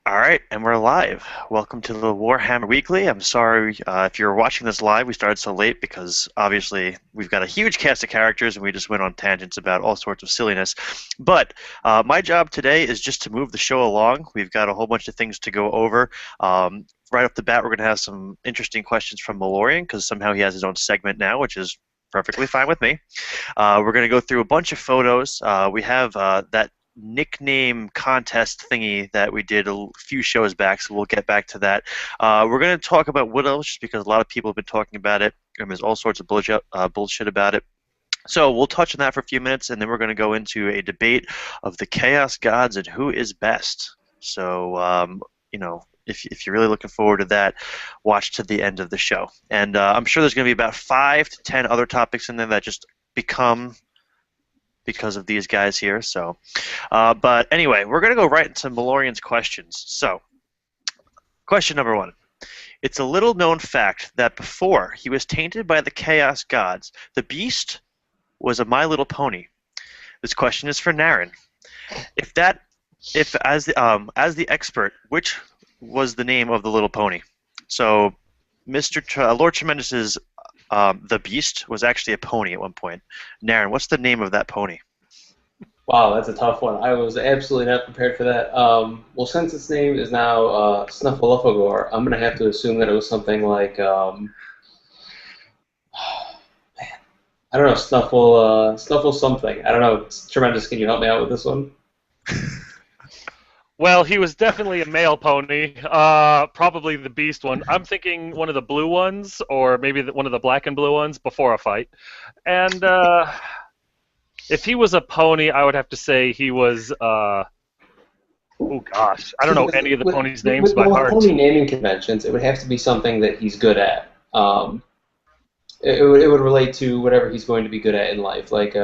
All right, and we're live. Welcome to the Warhammer Weekly. I'm sorry if you're watching this live. We started so late because obviously we've got a huge cast of characters and we just went on tangents about all sorts of silliness. But my job today is just to move the show along. We've got a whole bunch of things to go over. Right off the bat, we're going to have some interesting questions from Malorian because somehow he has his own segment now, which is perfectly fine with me. We're going to go through a bunch of photos. We have that nickname contest thingy that we did a few shows back, so we'll get back to that. We're going to talk about Wood Elves just because a lot of people have been talking about it, and there's all sorts of bullshit about it. So we'll touch on that for a few minutes, and then we're going to go into a debate of the Chaos Gods and who is best. So, if you're really looking forward to that, watch to the end of the show. And I'm sure there's going to be about 5 to 10 other topics in there that just become because of these guys here. So, but anyway, we're going to go right into Malorian's questions. So, question number 1. It's a little-known fact that before he was tainted by the Chaos Gods, the Beast was a My Little Pony. This question is for Naren. If as the expert, which was the name of the little pony? So, Lord Tremendous's the Beast was actually a pony at one point. Naren, what's the name of that pony? Wow, that's a tough one. I was absolutely not prepared for that. Well, since its name is now Snuffleupagus, I'm going to have to assume that it was something like, man, I don't know, Snuffle something. I don't know. Tremendous, can you help me out with this one? Well, he was definitely a male pony, probably the Beast one. I'm thinking one of the blue ones, or maybe one of the black and blue ones before a fight. And if he was a pony, I would have to say he was, oh gosh, I don't know any of the ponies' names by heart. With pony naming conventions, it would have to be something that he's good at. It would relate to whatever he's going to be good at in life, like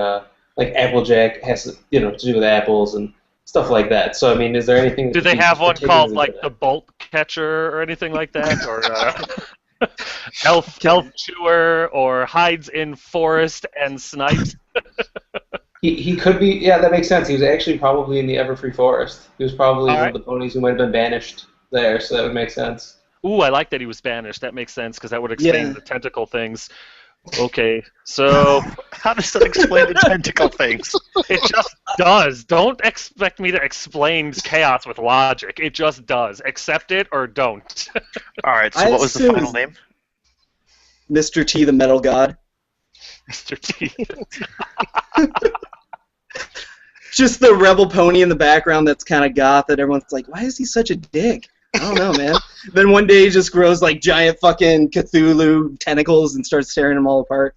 Applejack has to do with apples and stuff like that. So, I mean, is there anything... Do they have one called, like, the Bolt Catcher or anything like that? Or Elf Chewer, or Hides in Forest and Snipes? He could be... Yeah, that makes sense. He was actually probably in the Everfree Forest. He was probably one of the ponies who might have been banished there, so that would make sense. Ooh, I like that he was banished. That makes sense, because that would explain the tentacle things. Okay, so... How does that explain the tentacle things? It just does. Don't expect me to explain chaos with logic. It just does. Accept it or don't. Alright, so what was the final name? Mr. T, the Metal God. Mr. T. Just the rebel pony in the background that's kind of goth that everyone's like, why is he such a dick? I don't know, man. Then one day he just grows like giant fucking Cthulhu tentacles and starts tearing them all apart.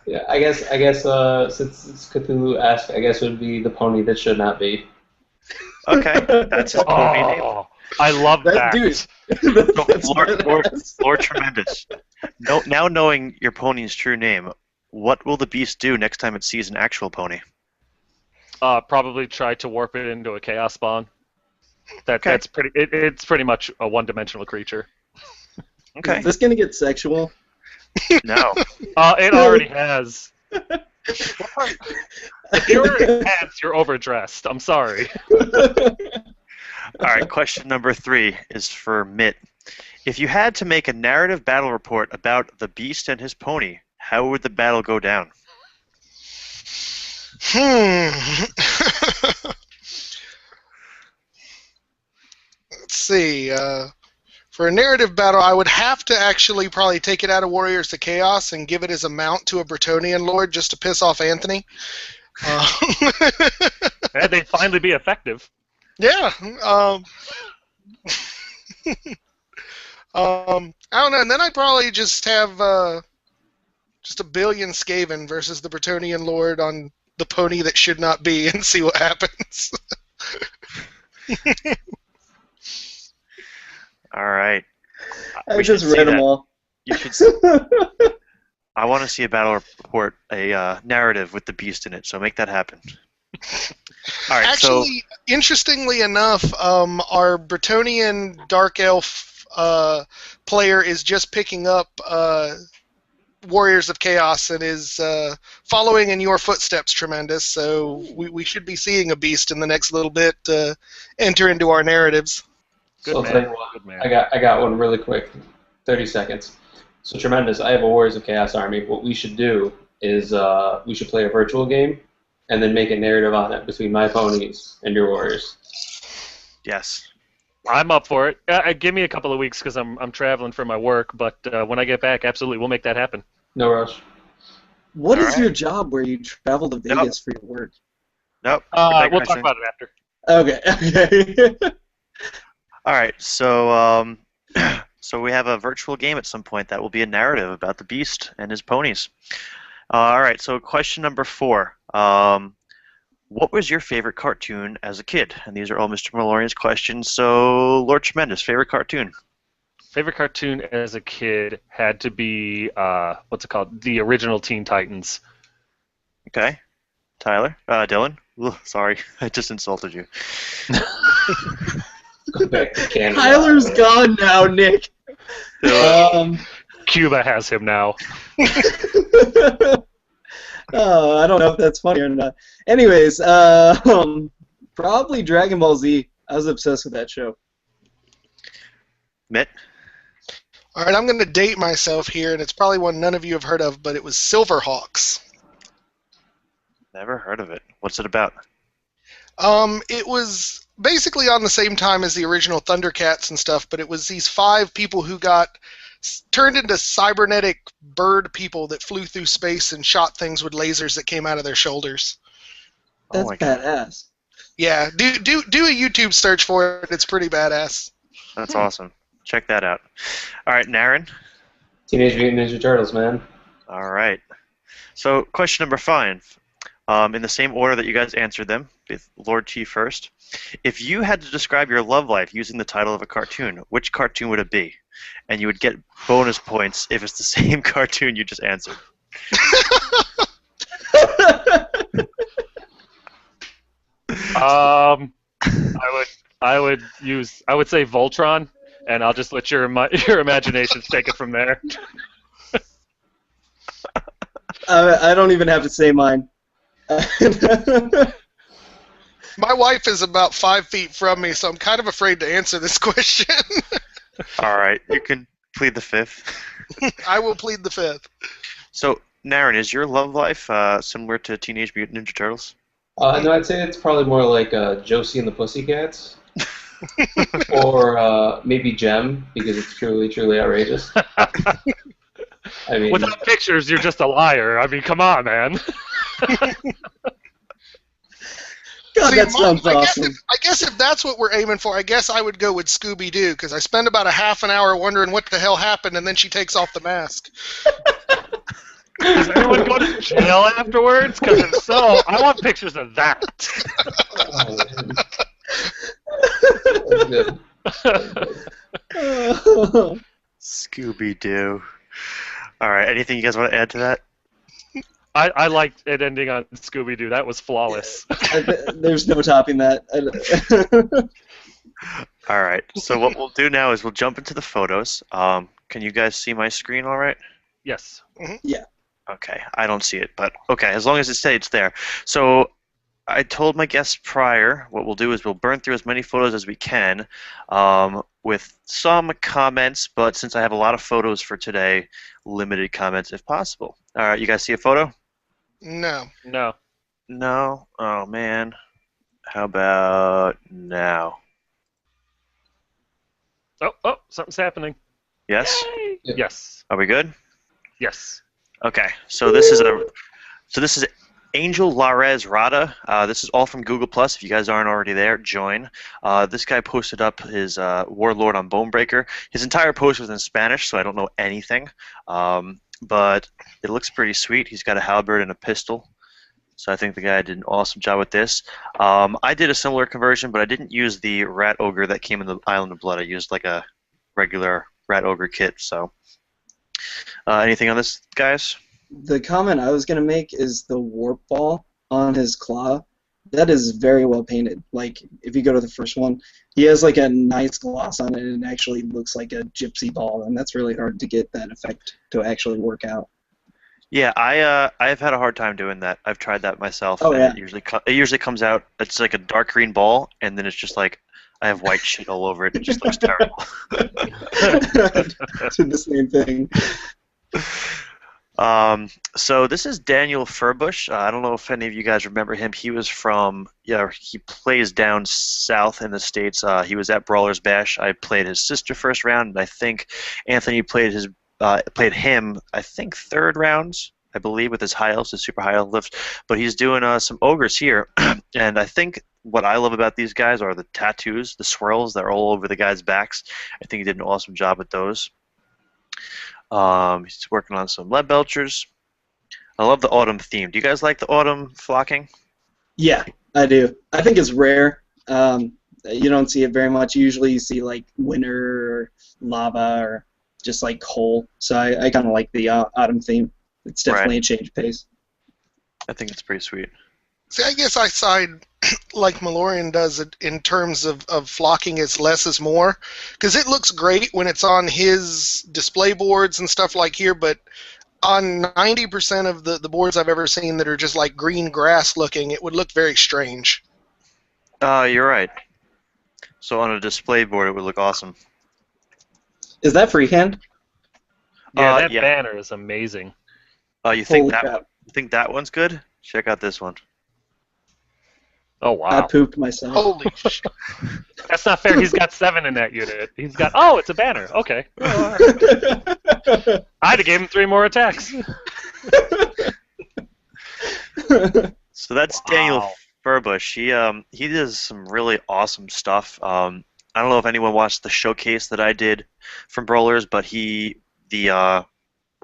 Yeah, I guess since it's Cthulhu-esque, I guess it would be the pony that should not be. Okay, that's a pony name. I love that. Dude, Lord Tremendous. Now knowing your pony's true name, what will the Beast do next time it sees an actual pony? Probably try to warp it into a chaos spawn. That's pretty. It's pretty much a one-dimensional creature. Okay. Is this gonna get sexual? No. It already has. If you're in pants, you're overdressed. I'm sorry. All right. Question number 3 is for Mitt. If you had to make a narrative battle report about the Beast and his pony, how would the battle go down? Let's see. For a narrative battle, I would have to actually probably take it out of Warriors to Chaos and give it as a mount to a Bretonnian Lord just to piss off Anthony. And they'd finally be effective. Yeah. I don't know. And then I'd probably just have just a billion Skaven versus the Bretonnian Lord on the pony that should not be and see what happens. All right. I just read them all. You should. I want to see a battle report, a narrative with the Beast in it. So make that happen. All right. Actually, interestingly enough, our Bretonnian Dark Elf player is just picking up Warriors of Chaos and is following in your footsteps, Tremendous. So we should be seeing a Beast in the next little bit enter into our narratives. Good So I'll man. tell you what, Good man. I got one really quick, 30 seconds. So tremendous. I have a Warriors of Chaos army. What we should do is we should play a virtual game, and then make a narrative on it between my ponies and your Warriors. Yes. I'm up for it. Give me a couple of weeks because I'm traveling for my work, but when I get back, absolutely, we'll make that happen. No rush. What is Alright. your job where you travel to Vegas for your work? Nope. We'll talk about it after. Okay. All right. So so we have a virtual game at some point that will be a narrative about the Beast and his ponies. All right. So question number 4. What was your favorite cartoon as a kid? And these are all Mr. Malorian's questions. So, Lord Tremendous, favorite cartoon? Favorite cartoon as a kid had to be what's it called? The original Teen Titans. Okay. Tyler? Dylan? Ugh, sorry, I just insulted you. Go back to Canada. Tyler's gone now, Nick. Cuba has him now. Oh, I don't know if that's funny or not. Anyways, probably Dragon Ball Z. I was obsessed with that show. Mitt? All right, I'm going to date myself here, and it's probably one none of you have heard of, but it was Silverhawks. Never heard of it. What's it about? It was basically on the same time as the original Thundercats and stuff, but it was these 5 people who got turned into cybernetic bird people that flew through space and shot things with lasers that came out of their shoulders. That's my God. badass. Yeah, do a YouTube search for it. It's pretty badass. That's awesome. Check that out. All right, Naren? Teenage Mutant Ninja Turtles, man. All right. So, question number 5. In the same order that you guys answered them, with Lord T first. If you had to describe your love life using the title of a cartoon, which cartoon would it be? And you would get bonus points if it's the same cartoon you just answered. I would say Voltron, and I'll just let your imaginations take it from there. I don't even have to say mine. My wife is about 5 feet from me, so I'm kind of afraid to answer this question. All right, you can plead the 5th. I will plead the 5th. So, Naren, is your love life similar to Teenage Mutant Ninja Turtles? No, I'd say it's probably more like Josie and the Pussycats. Or maybe Gem, because it's truly, truly outrageous. I mean, Without pictures, you're just a liar. I mean, come on, man. God, See, that sounds awesome. I guess if that's what we're aiming for, I guess I would go with Scooby-Doo, because I spend about a half an hour wondering what the hell happened, and then she takes off the mask. Does anyone go to jail afterwards? Because if so, I want pictures of that. Scooby-Doo. All right, anything you guys want to add to that? I liked it ending on Scooby-Doo. That was flawless. There's no topping that. All right, so what we'll do now is we'll jump into the photos. Can you guys see my screen all right? Yes. Yeah. Okay, I don't see it, but okay, as long as it stays there. So I told my guests prior, what we'll do is we'll burn through as many photos as we can with some comments, but since I have a lot of photos for today, limited comments if possible. All right, you guys see a photo? No. No. No? Oh, man. How about now? Oh, something's happening. Yes? Yay! Yep. Yes. Are we good? Yes. Okay, so this is Angel Larez Rada. This is all from Google+. If you guys aren't already there, join. This guy posted up his Warlord on Bonebreaker. His entire post was in Spanish, so I don't know anything. But it looks pretty sweet. He's got a halberd and a pistol. So I think the guy did an awesome job with this. I did a similar conversion, but I didn't use the Rat Ogre that came in the Island of Blood. I used like a regular Rat Ogre kit. So anything on this, guys? The comment I was going to make is the warp ball on his claw. That is very well painted. Like, if you go to the first one, he has like a nice gloss on it, and it actually looks like a gypsy ball, and that's really hard to get that effect to actually work out. Yeah, I've had a hard time doing that. I've tried that myself, Oh and yeah. it usually comes out. It's like a dark green ball, and then it's just like I have white shit all over it. It just looks terrible. Did the same thing. So this is Daniel Furbush. I don't know if any of you guys remember him. He was from, yeah, he plays down south in the States. He was at Brawler's Bash. I played his sister first round, and I think Anthony played him, I think, third rounds, I believe, with his high elves, his super high elf lift. But he's doing some ogres here, and I think what I love about these guys are the tattoos, the swirls that are all over the guys' backs. I think he did an awesome job with those. He's working on some lead belchers. I love the autumn theme. Do you guys like the autumn flocking? Yeah, I do. I think it's rare. You don't see it very much. Usually you see like winter or lava or just like coal. So I kind of like the autumn theme. It's definitely a change of pace. I think it's pretty sweet. See, I guess I side like Malorian does it in terms of flocking is less is more, because it looks great when it's on his display boards and stuff like here, but on 90% of the boards I've ever seen that are just like green grass looking, it would look very strange. You're right. So on a display board, it would look awesome. Is that freehand? Yeah, that yeah. banner is amazing. You think Holy crap. you think that one's good? Check out this one. Oh, I wow. pooped myself. Holy shit. That's not fair. He's got 7 in that unit. He's got... Oh, it's a banner. Okay. Oh, all right. I'd have gave him 3 more attacks. So that's Daniel Furbush. He does some really awesome stuff. I don't know if anyone watched the showcase that I did from Brawlers, but the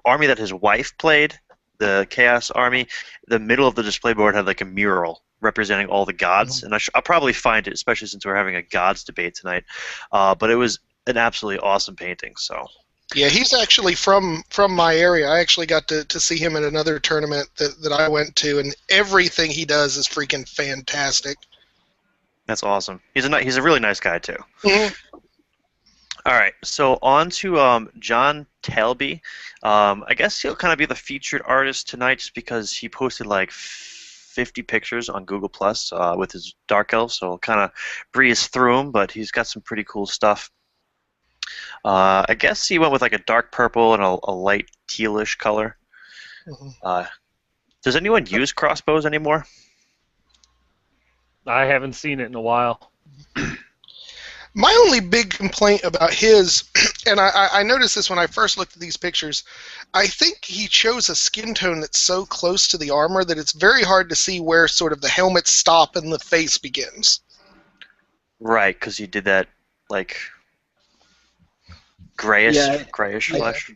army that his wife played, the Chaos Army, the middle of the display board had like a mural representing all the gods, and I'll probably find it, especially since we're having a gods debate tonight. But it was an absolutely awesome painting. So. Yeah, he's actually from my area. I actually got to see him at another tournament that I went to, and everything he does is freaking fantastic. That's awesome. He's a really nice guy too. Mm-hmm. All right, so on to John Talby. I guess he'll kind of be the featured artist tonight, just because he posted like 50 pictures on Google Plus with his Dark Elves, so I'll kind of breeze through them. But he's got some pretty cool stuff. I guess he went with like a dark purple and a light tealish color. Mm-hmm. Does anyone use crossbows anymore? I haven't seen it in a while. My only big complaint about his, and I noticed this when I first looked at these pictures, I think he chose a skin tone that's so close to the armor that it's very hard to see where sort of the helmet stop and the face begins. Right, because he did that like grayish flesh.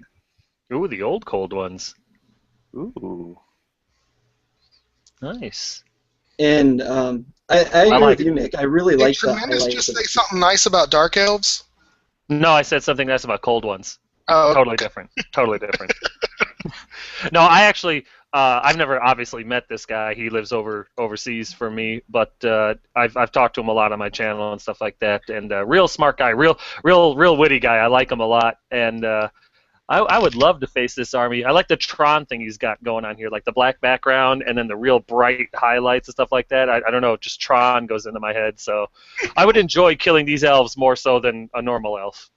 Ooh, the old cold ones. Ooh. Nice. And I agree with you, Nick. I really Did like Tremendous that. just say something nice about Dark Elves? No, I said something nice about cold ones. Oh, Totally different. Totally different. No, I actually, I've never obviously met this guy. He lives overseas for me, but I've talked to him a lot on my channel and stuff like that. And real smart guy, real witty guy. I like him a lot, and I would love to face this army. I like the Tron thing he's got going on here, like the black background and then the real bright highlights and stuff like that. I don't know, just Tron goes into my head. So I would enjoy killing these elves more so than a normal elf.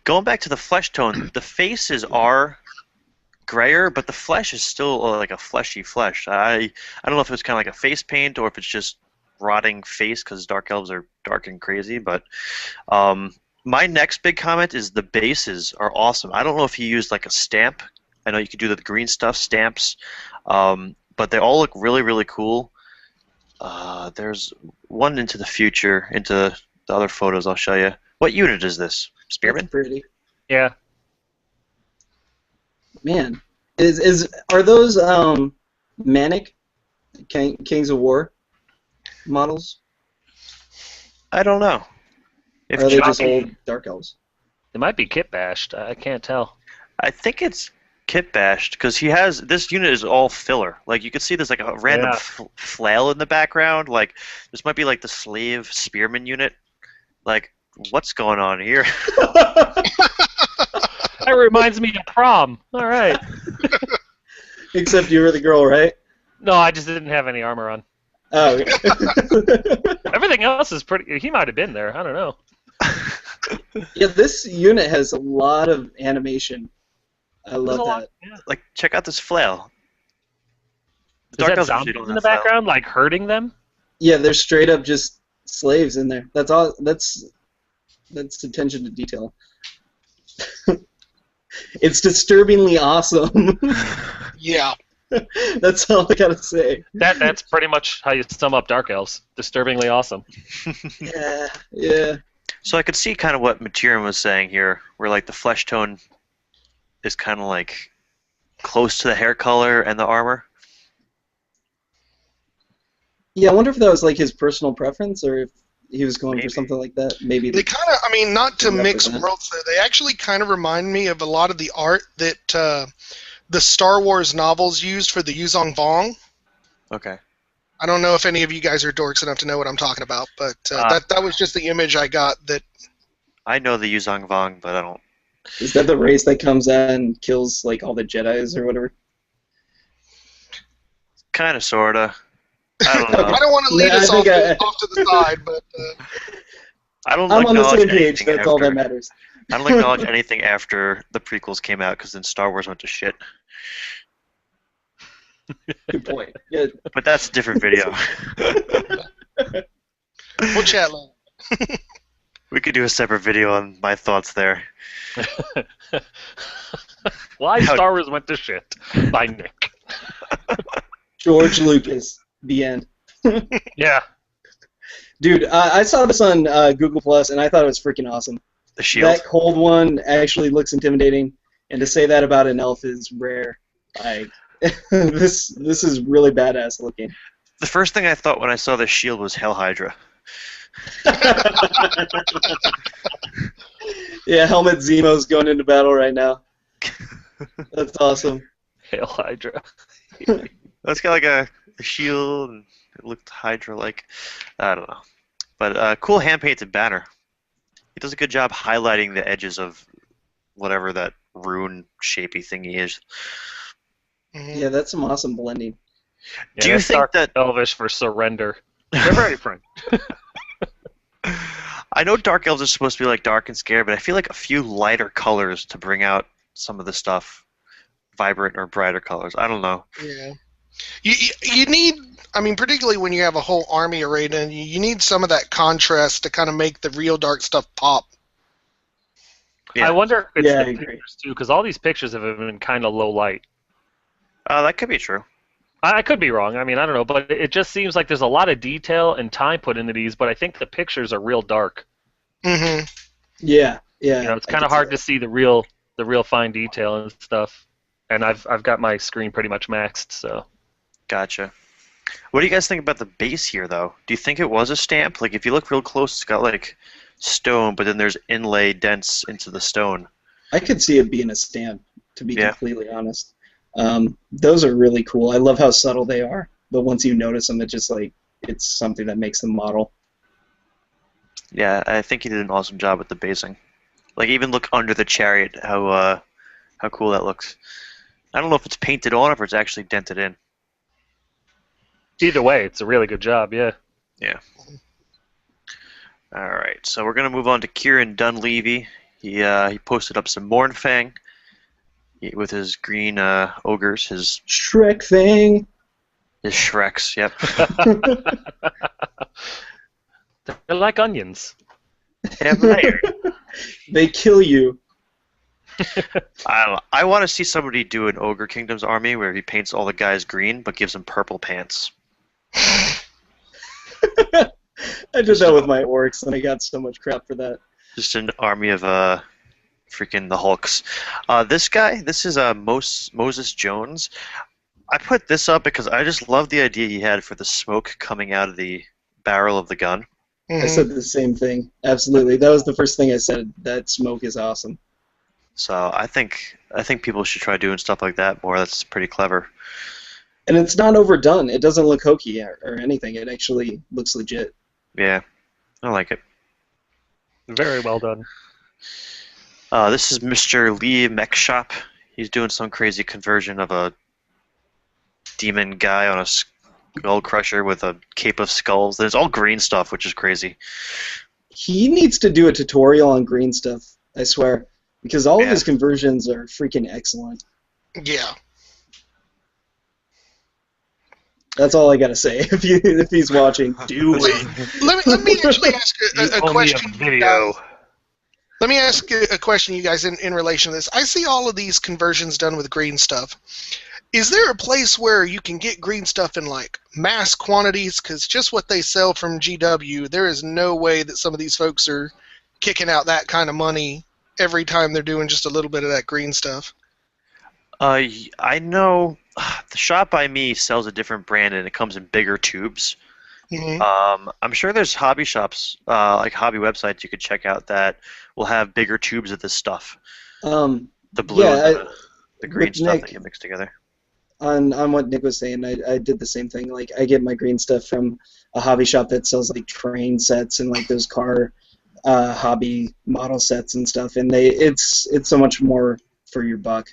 Going back to the flesh tone, the faces are grayer, but the flesh is still like a fleshy flesh. I don't know if it's kind of like a face paint or if it's just rotting face, because dark elves are dark and crazy. But my next big comment is the bases are awesome. I don't know if he used like a stamp. I know you can do the green stuff, stamps, but they all look really, really cool. There's one into the future, into the other photos I'll show you. What unit is this? Spearman? That's pretty. Yeah. Man, are those Manic Kings of War models? I don't know. If Or are they just Johnny- old Dark Elves? It might be kit bashed. I can't tell. I think it's kit bashed, because he has this unit is all filler. Like you can see there's like a random flail in the background. Like this might be like the slave spearman unit. Like what's going on here? That reminds me of prom. All right. Except you were the girl, right? No, I just didn't have any armor on. Oh. Okay. Everything else is pretty. He might have been there. I don't know. Yeah, this unit has a lot of animation. I love that. Yeah. Like, check out this flail. Is that Elves zombies usually don't in the have flail. background, like hurting them? Yeah, they're straight up just slaves in there. That's all. That's attention to detail. It's disturbingly awesome. Yeah. That's all I gotta say. That's pretty much how you sum up Dark Elves. Disturbingly awesome. Yeah, yeah. So I could see kind of what Maturin was saying here, where like the flesh tone is kind of like close to the hair color and the armor. Yeah, I wonder if that was like his personal preference or if he was going Maybe. for something like that. Maybe. They kind of, I mean, not to Yeah, mix represent. worlds, though, they actually kind of remind me of a lot of the art that the Star Wars novels used for the Yuzong Vong. Okay. I don't know if any of you guys are dorks enough to know what I'm talking about, but that was just the image I got. That I know the Yuzong Vong, but I don't. Is that the race that comes out and kills like all the Jedis or whatever? Kind of, sorta. I don't know. I don't want to lead Yeah, us I off, think off to the side, but I don't I'm on the acknowledge same page. anything That's all that after- matters. I don't acknowledge anything after the prequels came out because then Star Wars went to shit. Good point. Yeah. But that's a different video. we'll chat later. We could do a separate video on my thoughts there. Why How- Star Wars went to shit by Nick. George Lucas. The end. Yeah. Dude, I saw this on Google Plus and I thought it was freaking awesome. The shield. That cold one actually looks intimidating, and to say that about an elf is rare. Like this is really badass looking. The first thing I thought when I saw the shield was Hell Hydra. Yeah, Helmet Zemo's going into battle right now. That's awesome. Hail Hydra. It's got like a shield, and it looked Hydra-like. I don't know. But cool hand-painted banner. He does a good job highlighting the edges of whatever that rune-shapey thingy is. Mhm. Yeah, that's some awesome blending. Do you that's think Dark that- Elvish for surrender? They're very French. I know Dark Elves are supposed to be like dark and scary, but I feel like a few lighter colors to bring out some of the stuff, vibrant or brighter colors. I don't know. Yeah. You need, I mean, particularly when you have a whole army arrayed in you, you need some of that contrast to kind of make the real dark stuff pop. Yeah. I wonder if it's Yeah, I the agree. pictures too, because all these pictures have been kind of low light. That could be true. I could be wrong. I mean, I don't know, but it just seems like there's a lot of detail and time put into these. But I think the pictures are real dark. Mm-hmm. Yeah, yeah. You know, it's kind of hard to see the real fine detail and stuff. And I've got my screen pretty much maxed, so. Gotcha. What do you guys think about the base here, though? Do you think it was a stamp? Like, if you look real close, it's got, like, stone, but then there's inlay dents into the stone. I could see it being a stamp, to be Yeah. completely honest. Those are really cool. I love how subtle they are, but once you notice them, it's just like it's something that makes them model. Yeah, I think he did an awesome job with the basing. Like, even look under the chariot, how cool that looks. I don't know if it's painted on or if it's actually dented in. Either way, it's a really good job, yeah. Yeah. All right, so we're gonna move on to Kieran Dunleavy. He posted up some Mournfang with his green ogres, his Shrek thing. Shreks. Yep. They're like onions. They're layered. They kill you. I don't know. I want to see somebody do an Ogre Kingdom's army where he paints all the guys green but gives them purple pants. I did that with my orcs, and I got so much crap for that. Just an army of freaking the Hulks. This guy, this is Moses Jones. I put this up because I just love the idea he had for the smoke coming out of the barrel of the gun. I said the same thing. Absolutely. That was the first thing I said. That smoke is awesome. So I think people should try doing stuff like that more. That's pretty clever. And it's not overdone. It doesn't look hokey or anything. It actually looks legit. Yeah, I like it. Very well done. This is Mr. Lee Mech Shop. He's doing some crazy conversion of a demon guy on a skull crusher with a cape of skulls. There's all green stuff, which is crazy. He needs to do a tutorial on green stuff, I swear, because all of his conversions are freaking excellent. Yeah. That's all I gotta say. If he's watching, do it. Let me actually ask a question. Video. Let me ask a question, you guys, in relation to this. I see all of these conversions done with green stuff. Is there a place where you can get green stuff in like mass quantities? Because just what they sell from GW, there is no way that some of these folks are kicking out that kind of money every time they're doing just a little bit of that green stuff. I know the shop by me sells a different brand, and it comes in bigger tubes. Mm-hmm. I'm sure there's hobby shops, like hobby websites you could check out that will have bigger tubes of this stuff. The blue and the green stuff that you mix together. On what Nick was saying, I did the same thing. Like, I get my green stuff from a hobby shop that sells like train sets and like those car hobby model sets and stuff, and it's so much more for your buck.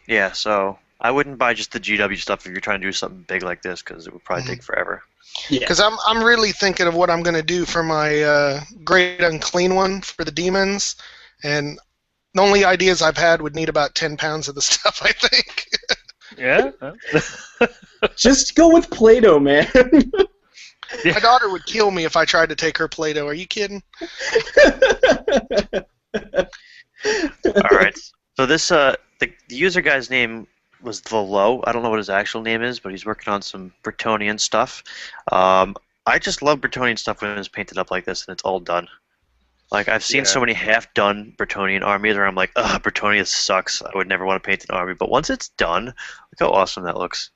Yeah, so I wouldn't buy just the GW stuff if you're trying to do something big like this, because it would probably take forever. Yeah. Because I'm really thinking of what I'm going to do for my Great Unclean one for the demons, and the only ideas I've had would need about 10 pounds of the stuff, I think. Yeah? Just go with Play-Doh, man. My daughter would kill me if I tried to take her Play-Doh. Are you kidding? Alright, so this, the user guy's name was The Low. I don't know what his actual name is, but he's working on some Bretonnian stuff. I just love Bretonnian stuff when it's painted up like this and it's all done. Like, I've seen so many half-done Bretonnian armies where I'm like, ugh, Bretonnia sucks. I would never want to paint an army. But once it's done, look how awesome that looks.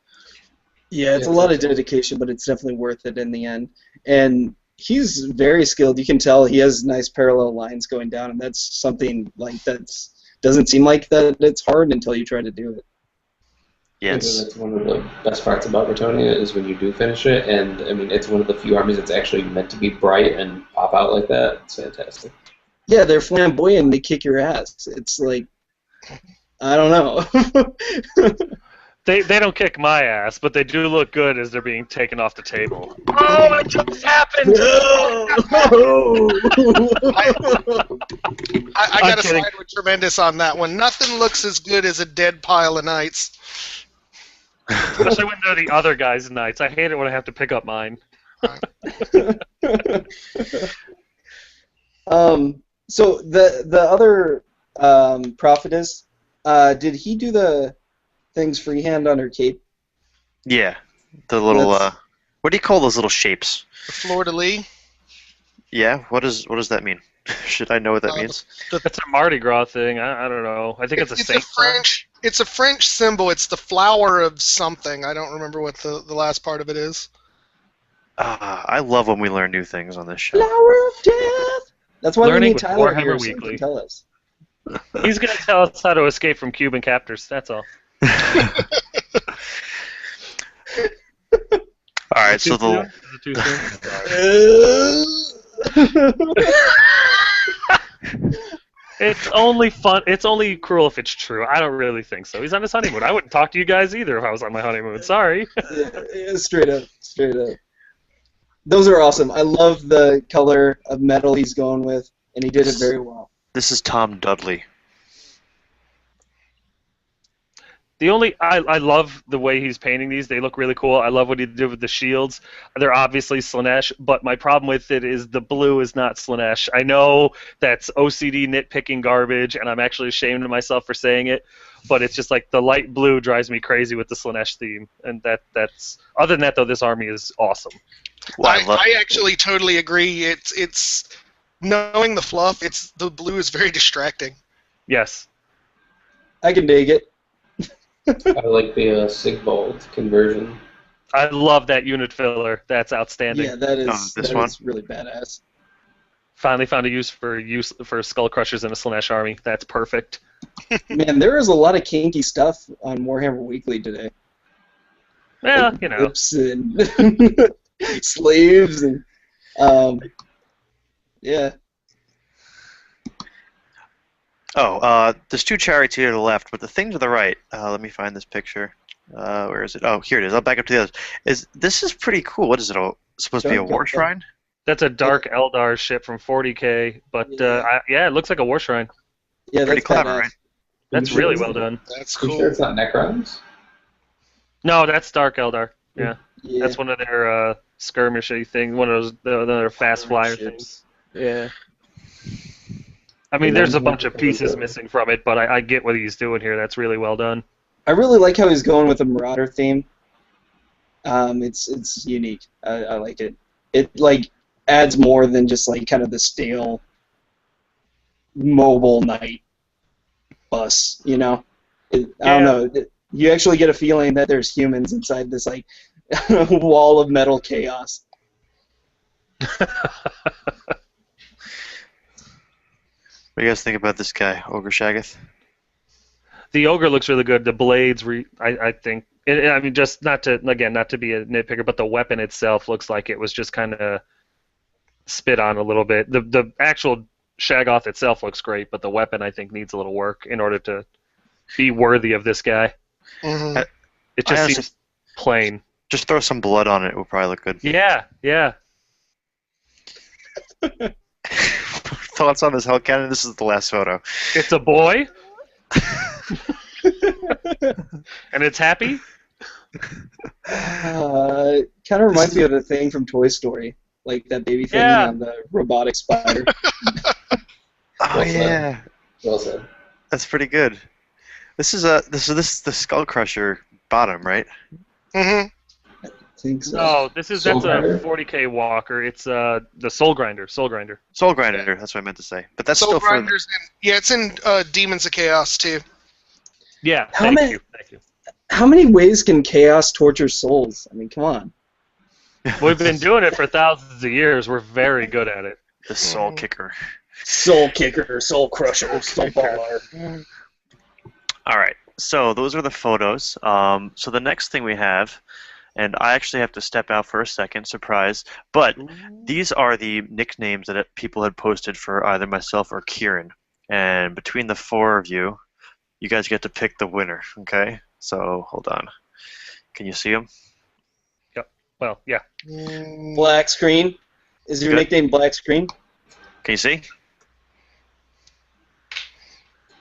Yeah, it's a lot of dedication, but it's definitely worth it in the end. And he's very skilled. You can tell he has nice parallel lines going down, and that's something like doesn't seem like that it's hard until you try to do it. Yes. That's one of the best parts about Bretonnia is when you do finish it, and I mean it's one of the few armies that's actually meant to be bright and pop out like that. It's fantastic. Yeah, they're flamboyant and they kick your ass. It's like, I don't know. They don't kick my ass, but they do look good as they're being taken off the table. Oh, it just happened! I got to side with Tremendous on that one. Nothing looks as good as a dead pile of knights. Especially when they're the other guys' knights. I hate it when I have to pick up mine. So the other prophetess, did he do the things freehand on her cape? Yeah. The little, what do you call those little shapes? The fleur-de-lis? Yeah, what does that mean? Should I know what that means? It's a Mardi Gras thing. I don't know. I think it's a saint French. It's a French symbol. It's the flower of something. I don't remember what the last part of it is. I love when we learn new things on this show. Flower of death. That's why Learning we need with Tyler Warhammer here so he Weekly. can tell us. He's going to tell us how to escape from Cuban captors. That's all. All right, so Is it too soon? It's only fun. It's only cruel if it's true. I don't really think so. He's on his honeymoon. I wouldn't talk to you guys either if I was on my honeymoon. Sorry. Yeah, straight up. Those are awesome. I love the color of metal he's going with, and he did it very well. this is Tom Dudley. I love the way he's painting these. They look really cool. I love what he did with the shields. They're obviously Slanesh, but my problem with it is the blue is not Slanesh. I know that's OCD nitpicking garbage, and I'm actually ashamed of myself for saying it, but it's just like the light blue drives me crazy with the Slanesh theme, and that's other than that though, this army is awesome. Well, I actually totally agree. It's knowing the fluff. The blue is very distracting. Yes. I can dig it. I like the Sigvald conversion. I love that unit filler. That's outstanding. Yeah, that this one? is really badass. Finally found a use for skull crushers in a Slanesh army. That's perfect. Man, there is a lot of kinky stuff on Warhammer Weekly today. Yeah, you know. Whips and slaves and yeah. There's two chariots here to the left, but the thing to the right. Let me find this picture. Where is it? Oh, here it is. I'll back up to the others. This is pretty cool. What is it? Supposed to be a war shrine? That's a Dark Eldar ship from 40K, but it looks like a war shrine. Yeah, Pretty that's clever, badass. right? That's really well done. That's You cool. sure it's not Necrons? No, that's Dark Eldar. Yeah, Yeah. that's one of their skirmishy things. One of their fast flyer things. Yeah. I mean, there's a bunch of pieces missing from it, but I get what he's doing here. That's really well done. I really like how he's going with the Marauder theme. It's unique. I like it. It like adds more than just like kind of the stale mobile knight bus. You know, I don't know. You actually get a feeling that there's humans inside this like wall of metal chaos. What do you guys think about this guy, Ogre Shaggoth? The ogre looks really good. The blades, I think. I mean, just not to be a nitpicker, but the weapon itself looks like it was just kind of spit on a little bit. The actual Shaggoth itself looks great, but the weapon I think needs a little work in order to be worthy of this guy. Mm-hmm. It just seems plain. Just throw some blood on it. It will probably look good. Yeah. Thoughts on this Hell Cannon? This is the last photo. It's a boy. And it's happy? Kind of reminds me of the thing from Toy Story, like that baby thing on the robotic spider. Oh yeah, Well said. that's pretty good. This is the Skull Crusher bottom, right? Mm-hmm. I think so. No, that's a Soul Grinder? 40K walker. It's the Soul Grinder. Soul Grinder. Soul Grinder. That's what I meant to say. But that's Soul still for. Grinders it's in Demons of Chaos too. Yeah. How Thank many- you. How many ways can chaos torture souls? I mean, come on. We've been doing it for thousands of years. We're very good at it. The Soul Kicker. Soul kicker, soul crusher, soul baller. All right. So those are the photos. So the next thing we have, and I actually have to step out for a second. Surprise! But these are the nicknames that people had posted for either myself or Kieran. And between the four of you, you guys get to pick the winner. Okay. So hold on. Can you see them? Well, yeah. Black screen. Is your Good. nickname Black Screen? Can you see?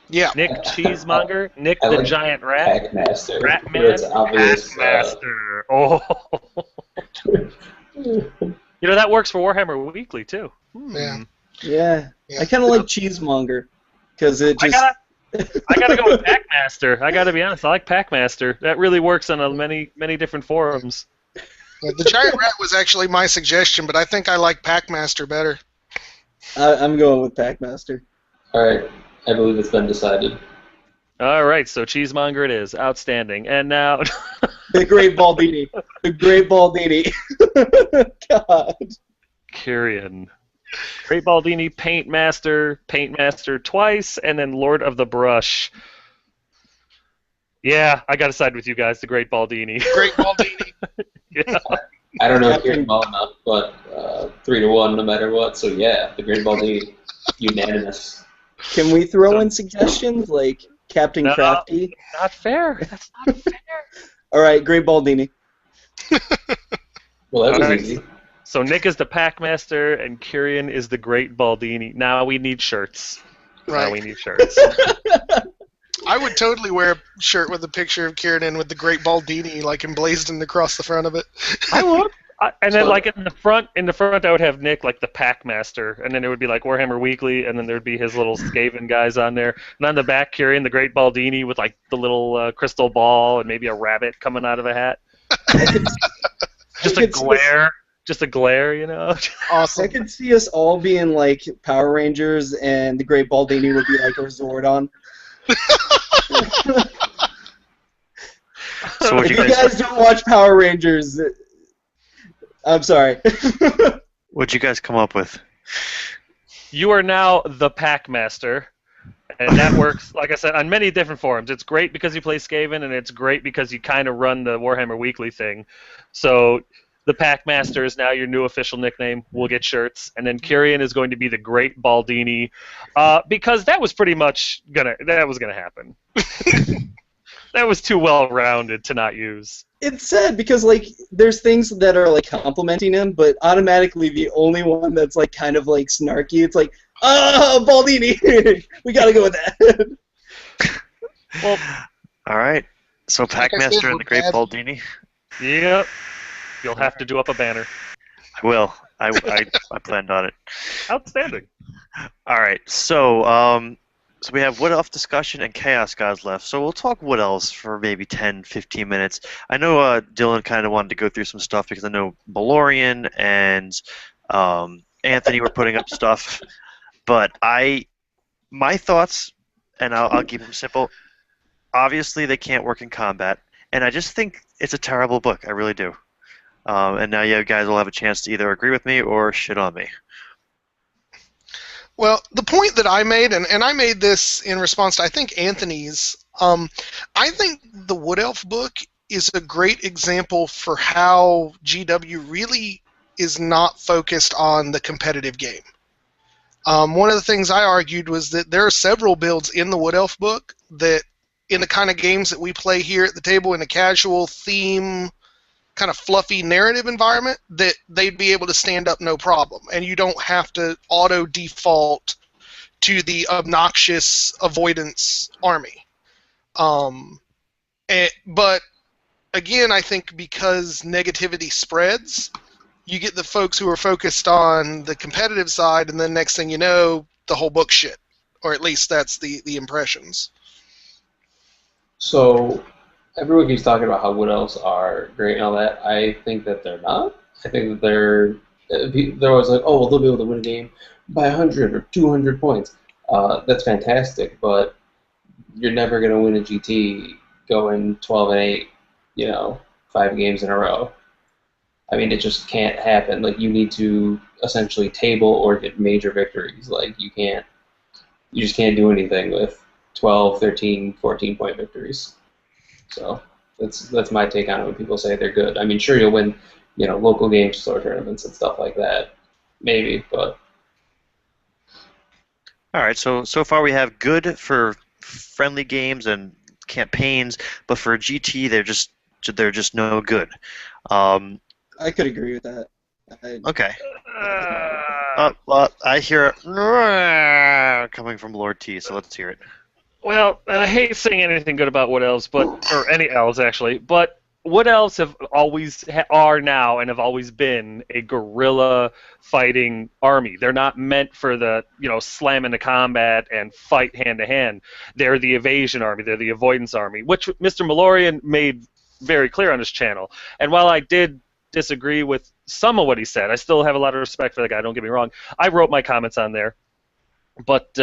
Yeah. Nick Cheesemonger. Nick I the like Giant Rat. Packmaster. Ratman. Where it's obvious. Packmaster. Oh. You know, that works for Warhammer Weekly, too. Yeah. Yeah. Yeah. I kind of like Cheesemonger because it just. I gotta go with Packmaster. I gotta be honest. I like Packmaster. That really works on many different forums. The Giant Rat was actually my suggestion, but I think I like Packmaster better. I'm going with Packmaster. All right. I believe it's been decided. All right, so Cheesemonger it is. Outstanding. And now, The Great Baldini. The Great Baldini. God. Kyrian. Great Baldini, Paintmaster twice, and then Lord of the Brush. Yeah, I gotta side with you guys, the Great Baldini. Great Baldini. Yeah. I don't know if you're well enough, but 3-1 no matter what. So yeah, the Great Baldini, unanimous. Can we throw in suggestions like Captain No. Crafty? Not fair. That's not fair. All right, Great Baldini. Well, that was Alright. easy. So Nick is the Packmaster, and Kyrian is the Great Baldini. Now we need shirts. Now we Right. need shirts. I would totally wear a shirt with a picture of Kieran with the Great Baldini like emblazoned across the front of it. I would. And then, like in the front, I would have Nick like the Packmaster, and then it would be like Warhammer Weekly, and then there would be his little Skaven guys on there, and on the back, Kyrian the Great Baldini with like the little crystal ball and maybe a rabbit coming out of a hat. Just a glare, you know. I Awesome. could see us all being like Power Rangers, and the Great Baldini would be like a Zordon. So what If you you guys? guys don't watch Power Rangers, I'm sorry. What'd you guys come up with? You are now the Packmaster, and that works, like I said, on many different forums. It's great because you play Skaven, and it's great because you kind of run the Warhammer Weekly thing. So The Packmaster is now your new official nickname. We'll get shirts, and then Kyrian is going to be the Great Baldini, because that was pretty much gonna happen. That was too well rounded to not use. It's sad because like there's things that are like complimenting him, but automatically the only one that's like kind of like snarky, it's like, Baldini, we gotta go with that. Well, All right. So Like I said, Packmaster and we're the Great bad. Baldini. yep. You'll have to do up a banner. I will. I planned on it. Outstanding. All right. So so we have Wood Elf discussion and Chaos Gods left. So we'll talk Wood Elves for maybe 10, 15 minutes. I know Dylan kind of wanted to go through some stuff because I know Balorian and Anthony were putting up stuff. But my thoughts, and I'll keep them simple. Obviously, they can't work in combat, and I just think it's a terrible book. I really do. And now you guys will have a chance to either agree with me or shit on me. Well, the point that I made, and I made this in response to, I think, Anthony's, I think the Wood Elf book is a great example for how GW really is not focused on the competitive game. One of the things I argued was that there are several builds in the Wood Elf book that, in the kind of games that we play here at the table in a casual theme, kind of fluffy narrative environment, that they'd be able to stand up no problem, and you don't have to auto default to the obnoxious avoidance army. But again, I think because negativity spreads, you get the folks who are focused on the competitive side, and then next thing you know, the whole book shit, or at least that's the impressions. So everyone keeps talking about how Wood Elves are great and all that. I think that they're not. I think that they're always like, oh, well, they'll be able to win a game by 100 or 200 points. That's fantastic, but you're never going to win a GT going 12-8, 5 games in a row. I mean, it just can't happen. Like, you need to essentially table or get major victories. Like, you just can't do anything with 12, 13, 14-point victories. So that's my take on it when people say they're good. I mean, sure, you'll win, local games, store tournaments, and stuff like that. Maybe, but... All right, so far we have good for friendly games and campaigns, but for GT they're just no good. I could agree with that. Okay. Well, I hear coming from Lord T, so let's hear it. Well, and I hate saying anything good about Wood Elves, or any elves actually, but Wood Elves are now and have always been a guerrilla fighting army. They're not meant for the slam into combat and fight hand to hand. They're the evasion army. They're the avoidance army, which Mr. Malorian made very clear on his channel. And while I did disagree with some of what he said, I still have a lot of respect for the guy. Don't get me wrong. I wrote my comments on there, but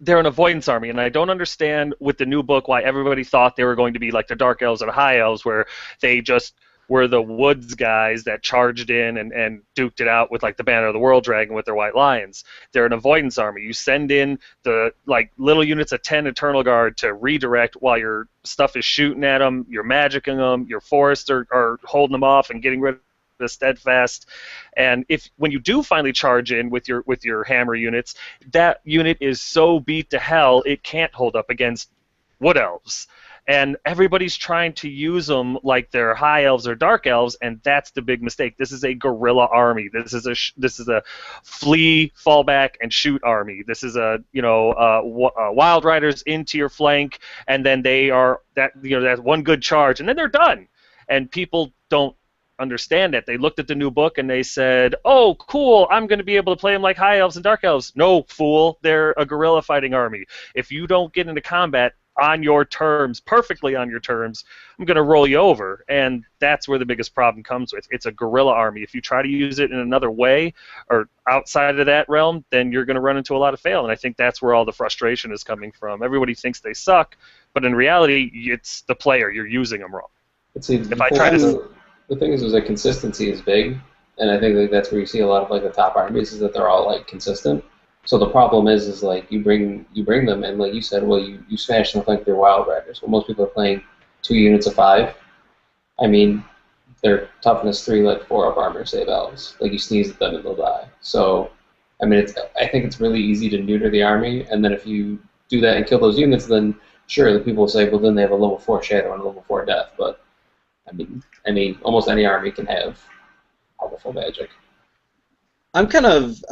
they're an avoidance army, and I don't understand with the new book why everybody thought they were going to be like the Dark Elves or the High Elves, where they just were the woods guys that charged in and duked it out with like the Banner of the World Dragon with their white lions. They're an avoidance army. You send in the little units of 10 Eternal Guard to redirect while your stuff is shooting at them, you're magicking them, your forests are holding them off and getting rid of the steadfast. And when you do finally charge in with your hammer units, that unit is so beat to hell it can't hold up against Wood Elves. And everybody's trying to use them like they're High Elves or Dark Elves, and that's the big mistake. This is a guerrilla army. This is a flee, fall back, and shoot army. This is Wild Riders into your flank, and then they are that one good charge, and then they're done. And people don't understand that. They looked at the new book and they said, oh, cool, I'm going to be able to play them like High Elves and Dark Elves. No, fool, they're a guerrilla fighting army. If you don't get into combat on your terms, perfectly on your terms, I'm going to roll you over. And that's where the biggest problem comes with. It's a guerrilla army. If you try to use it in another way or outside of that realm, then you're going to run into a lot of fail. And I think that's where all the frustration is coming from. Everybody thinks they suck, but in reality, it's the player. You're using them wrong. The thing is that consistency is big, and I think that's where you see a lot of the top armies is that they're all consistent. So the problem is you bring them, and like you said, well, you smash them with their Wild Riders. Well, most people are playing 2 units of 5. I mean, their toughness 3 let 4 up armor save elves. Like you sneeze at them and they'll die. So, I mean, I think it's really easy to neuter the army, and then if you do that and kill those units, then sure, the people will say, well, then they have a level 4 shadow and a level 4 death. But I mean, almost any army can have powerful magic. I'm kind of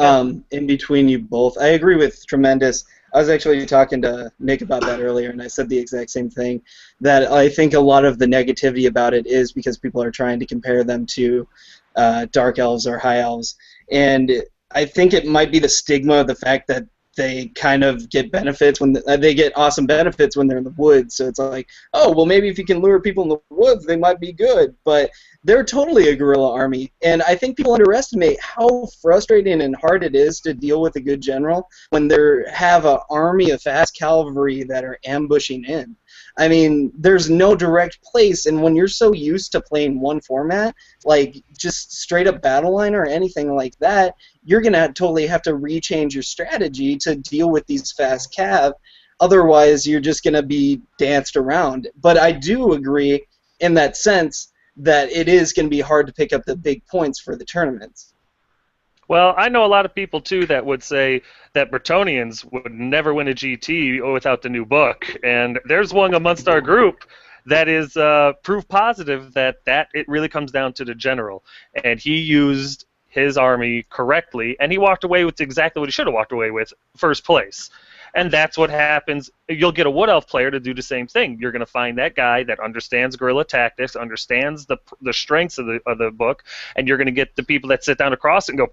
in between you both. I agree with Tremendous. I was actually talking to Nick about that earlier, and I said the exact same thing, that I think a lot of the negativity about it is because people are trying to compare them to Dark Elves or High Elves. And I think it might be the stigma of the fact that they kind of get benefits when they get awesome benefits when they're in the woods. So it's like, oh, well, maybe if you can lure people in the woods, they might be good. But they're totally a guerrilla army, and I think people underestimate how frustrating and hard it is to deal with a good general when they have an army of fast cavalry that are ambushing in. I mean, there's no direct place, and when you're so used to playing one format, like just straight up battle line or anything like that, you're going to totally have to rechange your strategy to deal with these fast cav. Otherwise, you're just going to be danced around. But I do agree in that sense that it is going to be hard to pick up the big points for the tournaments. Well, I know a lot of people, too, that would say that Bretonnians would never win a GT without the new book. And there's one amongst our group that is proof positive that it really comes down to the general. And he used his army correctly, and he walked away with exactly what he should have walked away with, first place. And that's what happens. You'll get a Wood Elf player to do the same thing. You're going to find that guy that understands guerrilla tactics, understands the strengths of the book, and you're going to get the people that sit down across and go,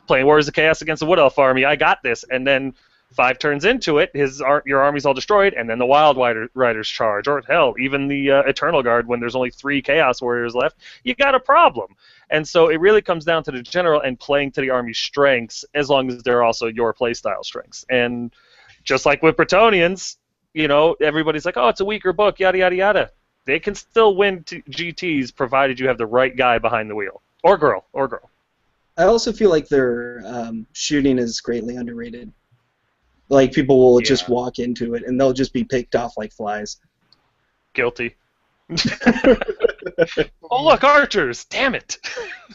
playing Warriors of Chaos against the Wood Elf army, I got this. And then 5 turns into it, your army's all destroyed, and then the Wild Riders charge. Or hell, even the Eternal Guard, when there's only 3 Chaos Warriors left, you got a problem. And so it really comes down to the general and playing to the army's strengths, as long as they're also your playstyle strengths. And just like with Bretonnians, everybody's like, oh, it's a weaker book, yada, yada, yada. They can still win GTs provided you have the right guy behind the wheel. Or girl. I also feel like their shooting is greatly underrated. Like, people will just walk into it, and they'll just be picked off like flies. Guilty. Oh, look, archers! Damn it!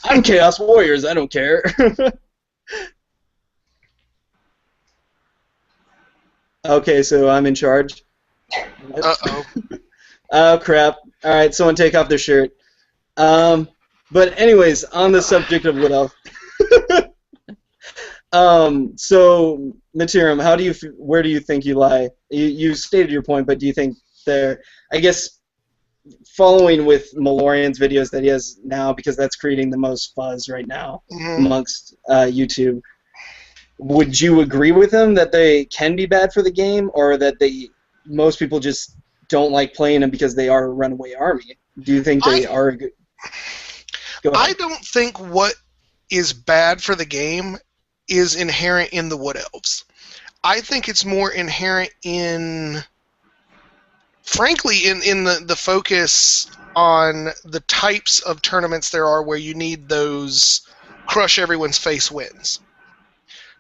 I'm Chaos Warriors, I don't care. Okay, so I'm in charge. Uh-oh. Oh, crap. All right, someone take off their shirt. But anyways, on the subject of Wood Elf. So, Materim, where do you think you lie? You stated your point, but do you think I guess, following with Malorian's videos that he has now, because that's creating the most buzz right now amongst YouTube, would you agree with him that they can be bad for the game, or that most people just don't like playing them because they are a runaway army? Do you think they are good? Go ahead. I don't think what is bad for the game is inherent in the Wood Elves. I think it's more inherent in, frankly, in the focus on the types of tournaments there are where you need those crush everyone's face wins.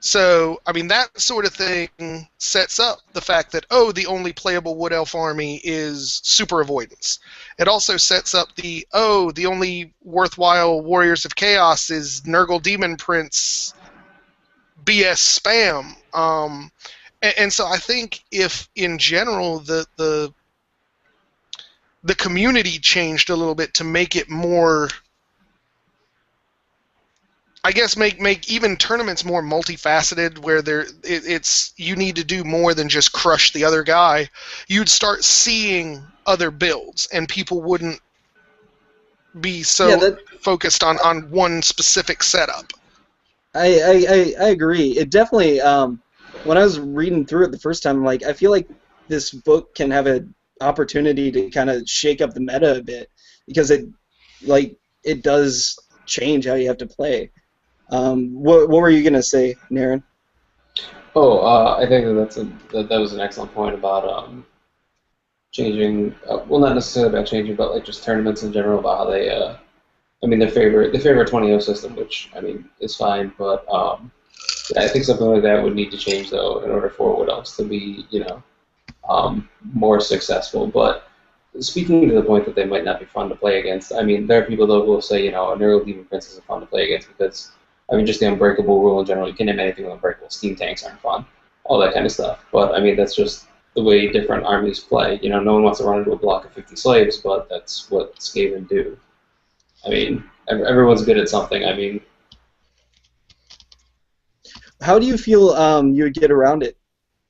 So, I mean, that sort of thing sets up the fact that, the only playable Wood Elf army is super avoidance. It also sets up the only worthwhile Warriors of Chaos is Nurgle Demon Prince BS spam. And so I think if, in general, the community changed a little bit to make it more, I guess, make even tournaments more multifaceted, where you need to do more than just crush the other guy, you'd start seeing other builds, and people wouldn't be so focused on one specific setup. I agree. It definitely, when I was reading through it the first time, I feel like this book can have an opportunity to kind of shake up the meta a bit, because it does change how you have to play. What were you gonna say, Naren? I think that was an excellent point about changing. Well, not necessarily about changing, but just tournaments in general, about how they. They favor a 20-0 system, which is fine, but I think something like that would need to change, though, in order for Wood Elves to be more successful. But speaking to the point that they might not be fun to play against, I mean, there are people that will say, a Neural Demon Prince is fun to play against because, I mean, just the Unbreakable rule in general, you can name anything with Unbreakable. Steam tanks aren't fun, all that kind of stuff. But, I mean, that's just the way different armies play. No one wants to run into a block of 50 slaves, but that's what Skaven do. I mean, everyone's good at something. I mean, How do you feel you would get around it?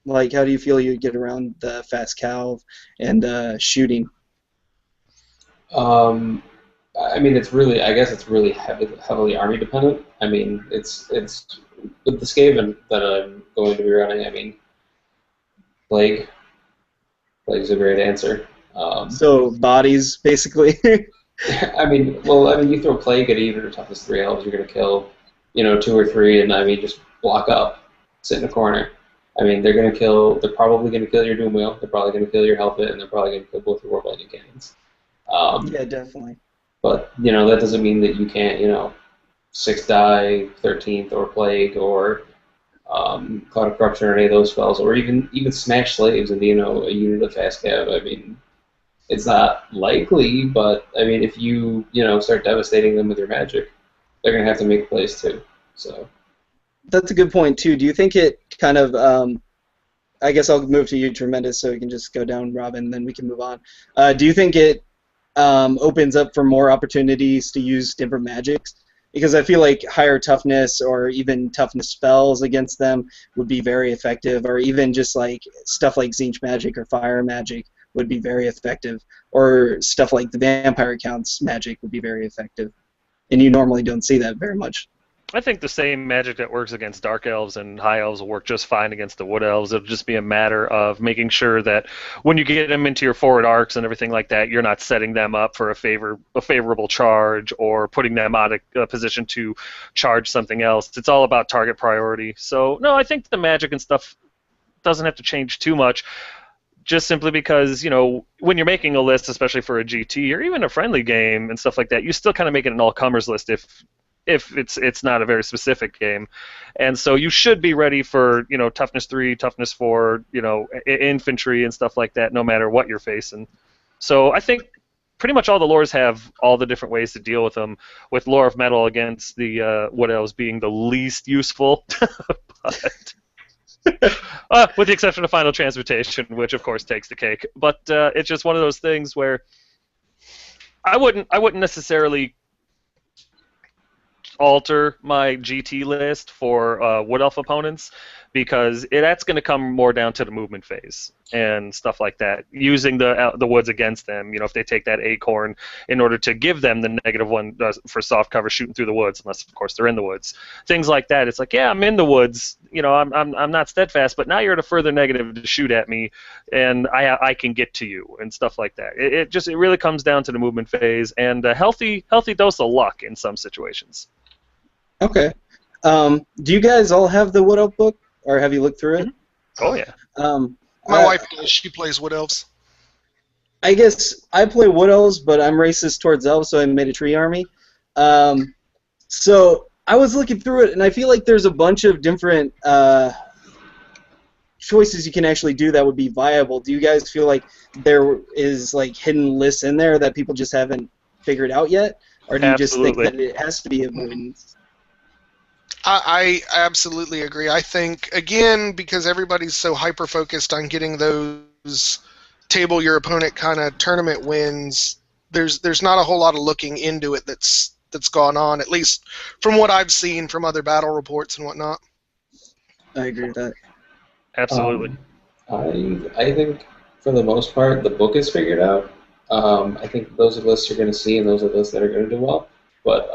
Like, how do you feel you'd get around the fast cow and shooting? I mean, I guess it's really heavily army dependent. I mean, it's with the Skaven that I'm going to be running. I mean, Plague's a great answer. So bodies, basically. I mean, you throw Plague at either toughness 3 elves, you're going to kill, 2 or 3, and I mean, just block up, sit in a corner. I mean, they're probably going to kill your Doom Wheel, they're probably going to kill your Helpet, and they're probably going to kill both your Warbinding Cannons. Yeah, definitely. But, that doesn't mean that you can't, 6 die, 13th, or Plague, or Cloud of Corruption, or any of those spells, or even Smash Slaves and, a unit of fast cav. I mean, it's not likely, but, I mean, if you, start devastating them with your magic, they're going to have to make plays too. So That's a good point, too. Do you think it kind of, I guess I'll move to you, Tremendous, so we can just go down, Robin, and then we can move on. Do you think it opens up for more opportunities to use different magics? Because I feel like higher toughness or even toughness spells against them would be very effective, or even just like stuff like Zinch magic or fire magic would be very effective, or stuff like the vampire counts magic would be very effective. And you normally don't see that very much. I think the same magic that works against Dark Elves and High Elves will work just fine against the Wood Elves. It'll just be a matter of making sure that when you get them into your forward arcs and everything like that, you're not setting them up for a favorable charge or putting them out of a position to charge something else. It's all about target priority. So, no, I think the magic and stuff doesn't have to change too much. Just simply because, when you're making a list, especially for a GT or even a friendly game and stuff like that, you still kind of make it an all-comers list if it's not a very specific game. And so you should be ready for, toughness 3, toughness 4, infantry and stuff like that, no matter what you're facing. So I think pretty much all the lores have all the different ways to deal with them, with Lore of Metal against the Wood Elves being the least useful. But with the exception of Final Transmutation, which of course takes the cake. But it's just one of those things where I wouldn't necessarily alter my GT list for Wood Elf opponents, because that's going to come more down to the movement phase and stuff like that. Using the woods against them, if they take that acorn in order to give them the -1 for soft cover shooting through the woods, unless of course they're in the woods. Things like that. It's like, yeah, I'm in the woods. I'm not steadfast, but now you're at a further negative to shoot at me, and I can get to you and stuff like that. It really comes down to the movement phase and a healthy dose of luck in some situations. Okay. Do you guys all have the Wood Elf book, or have you looked through it? Oh, yeah. My wife does. She plays Wood Elves. I guess I play Wood Elves, but I'm racist towards elves, so I made a tree army. So I was looking through it, and I feel like there's a bunch of different choices you can actually do that would be viable. Do you guys feel like there is like hidden lists in there that people just haven't figured out yet? Or do you just think that it has to be avoidance? I absolutely agree. I think, again, because everybody's so hyper-focused on getting those table your opponent kind of tournament wins, there's not a whole lot of looking into it that's gone on, at least from what I've seen from other battle reports and whatnot. I agree with that. Absolutely. I think, for the most part, the book is figured out. I think those are lists you're going to see, and those are lists that are going to do well. But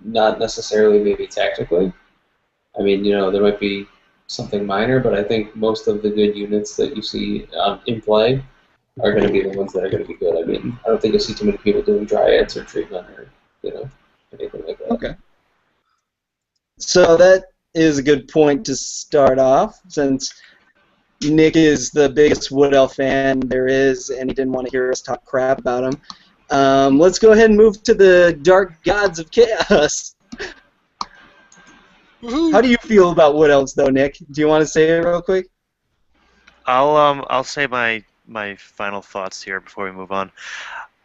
not necessarily maybe tactically. I mean, there might be something minor, but I think most of the good units that you see in play are going to be the ones that are going to be good. I mean, I don't think you'll see too many people doing dryads or treatment or, anything like that. Okay. So that is a good point to start off, since Nick is the biggest Wood Elf fan there is, and he didn't want to hear us talk crap about him. Let's go ahead and move to the Dark Gods of Chaos. Woohoo! How do you feel about Wood Elves, though, Nick? Do you want to say it real quick? I'll say my my final thoughts here before we move on.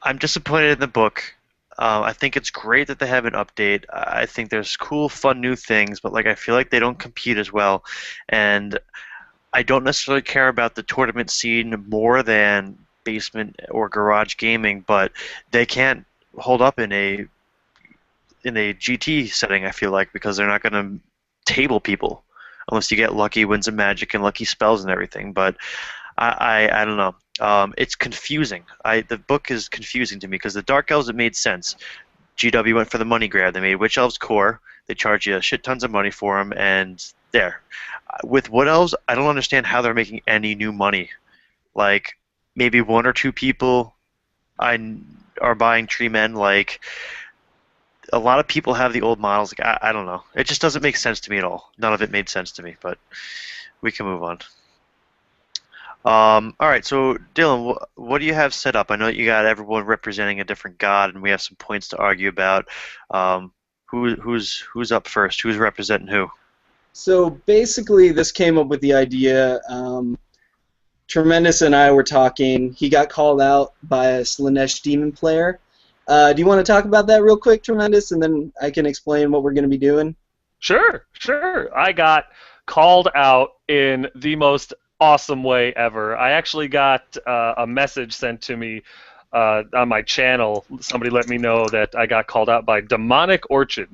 I'm disappointed in the book. I think it's great that they have an update. I think there's cool, fun new things, but like I feel like they don't compete as well, and I don't necessarily care about the tournament scene more than basement or garage gaming, but they can't hold up in a GT setting. I feel like because they're not going to table people unless you get lucky wins of magic and lucky spells and everything. But I don't know. It's confusing. The book is confusing to me because the Dark Elves, it made sense. GW went for the money grab. They made Witch Elves core. They charge you shit tons of money for them, and there. With Wood Elves, I don't understand how they're making any new money. Like maybe one or two people are buying Tree Men. Like a lot of people have the old models. Like I don't know. It just doesn't make sense to me at all. None of it made sense to me. But we can move on. All right, so Dylan, what do you have set up? I know that you got everyone representing a different god, and we have some points to argue about. Who's up first? Who's representing who? So basically, this came up with the idea. Tremendous and I were talking. He got called out by a Slanesh demon player. Do you want to talk about that real quick, Tremendous, and then I can explain what we're going to be doing? Sure. I got called out in the most awesome way ever. I actually got a message sent to me on my channel. Somebody let me know that I got called out by Demonic Orchid.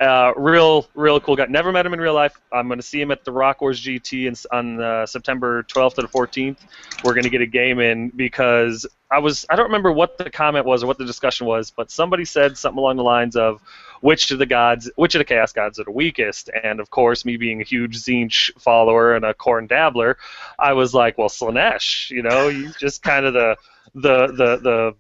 Real cool guy. Never met him in real life. I'm going to see him at the Rock Wars GT on September 12th to the 14th. We're going to get a game in because I don't remember what the comment was or what the discussion was, but somebody said something along the lines of which of the Chaos Gods are the weakest, and of course, me being a huge Tzeentch follower and a Khorne dabbler, I was like, well, Slanesh, he's just kind of the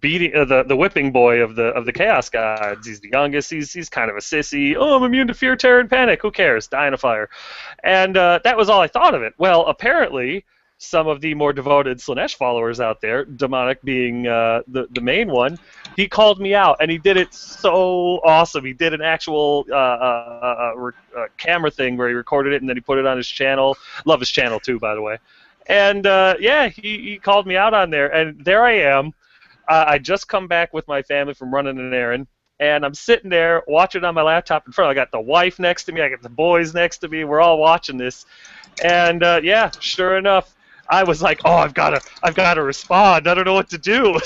beating the whipping boy of the Chaos Gods. He's the youngest. He's kind of a sissy. Oh, I'm immune to fear, terror, and panic. Who cares? Die in a fire. And that was all I thought of it. Well, apparently, some of the more devoted Slanesh followers out there, Demonic being the main one, he called me out, and he did it so awesome. He did an actual camera thing where he recorded it, and then he put it on his channel. Love his channel, too, by the way. And, he called me out on there, and there I am. I just come back with my family from running an errand, and I'm sitting there watching on my laptop in front. I got the wife next to me. I got the boys next to me. We're all watching this. And, sure enough, I was like, oh, I've got to respond. I don't know what to do.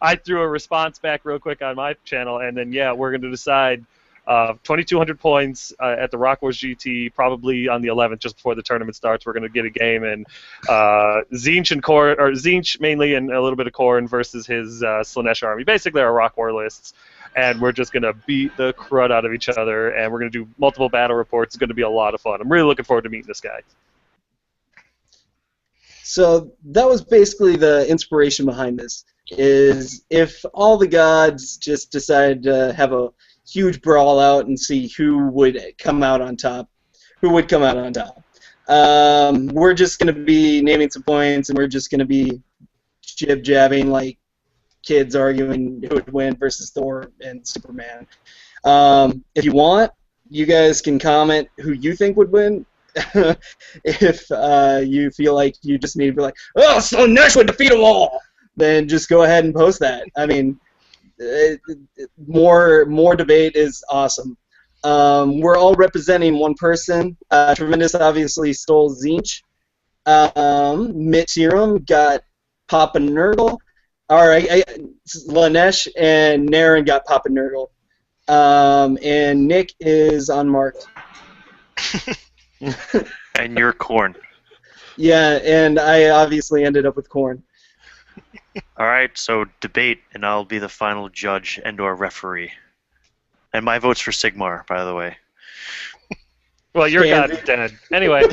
I threw a response back real quick on my channel, and then, we're going to decide 2,200 points at the Rock Wars GT, probably on the 11th, just before the tournament starts. We're going to get a game in Tzeentch and Khorne, or Tzeentch mainly, and a little bit of Khorne versus his Slanesh army. Basically, our Rock War lists, and we're just going to beat the crud out of each other, and we're going to do multiple battle reports. It's going to be a lot of fun. I'm really looking forward to meeting this guy. So that was basically the inspiration behind this, is if all the gods just decided to have a huge brawl out and see who would come out on top. We're just going to be naming some points, and we're just going to be jib-jabbing like kids arguing who would win versus Thor and Superman. If you want, you guys can comment who you think would win. If you feel like you just need to be like, oh, Slanesh would defeat them all, then just go ahead and post that. I mean, more debate is awesome. We're all representing one person. Tremendous obviously stole Tzeentch. Mitt Serum got Papa Nurgle. Alright, Slanesh and Naren got Papa Nurgle. And Nick is unmarked. And you're Khorne. Yeah, and I obviously ended up with Khorne. All right, so debate, and I'll be the final judge and/or referee. And my vote's for Sigmar, by the way. Well, your god's dead. Anyway.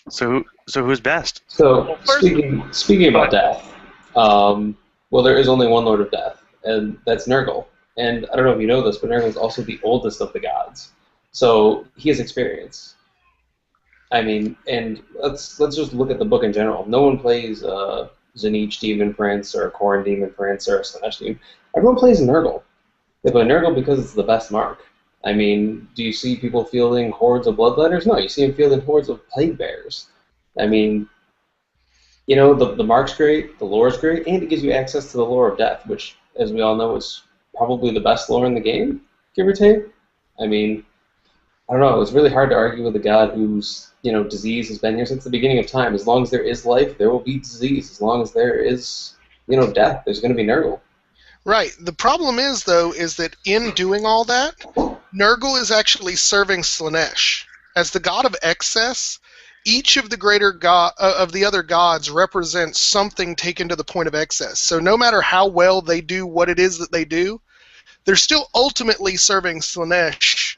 So who's best? So speaking about death, well, there is only one Lord of Death, and that's Nurgle. And I don't know if you know this, but Nurgle is also the oldest of the gods, so he has experience. I mean, and let's just look at the book in general. No one plays Tzeentch Demon Prince or Khorne Demon Prince or Slanesh Demon. Everyone plays Nurgle. They play Nurgle because it's the best mark. I mean, do you see people fielding hordes of bloodletters? No, you see them fielding hordes of plague bears. I mean, you know, the mark's great, the lore's great, and it gives you access to the lore of death, which, as we all know, is probably the best lore in the game, give or take. I mean, I don't know, it was really hard to argue with a god whose, you know, disease has been here since the beginning of time. As long as there is life, there will be disease. As long as there is, you know, death, there's going to be Nurgle. Right. The problem is, though, is that in doing all that, Nurgle is actually serving Slaanesh. As the god of excess, each of the greater of the other gods represents something taken to the point of excess. So no matter how well they do what it is that they do, they're still ultimately serving Slaanesh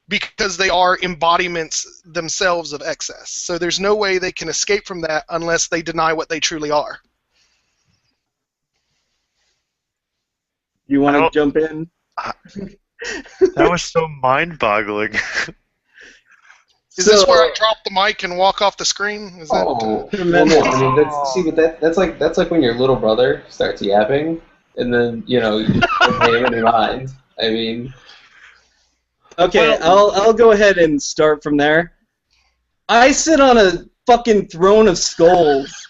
because they are embodiments themselves of excess. So there's no way they can escape from that unless they deny what they truly are. You want to jump in? That was so mind-boggling. Is this where I drop the mic and walk off the screen? Is that, well, no, I mean, that's like when your little brother starts yapping, and then, you know, you don't pay him any mind. I mean... Okay, I'll go ahead and start from there. I sit on a fucking throne of skulls.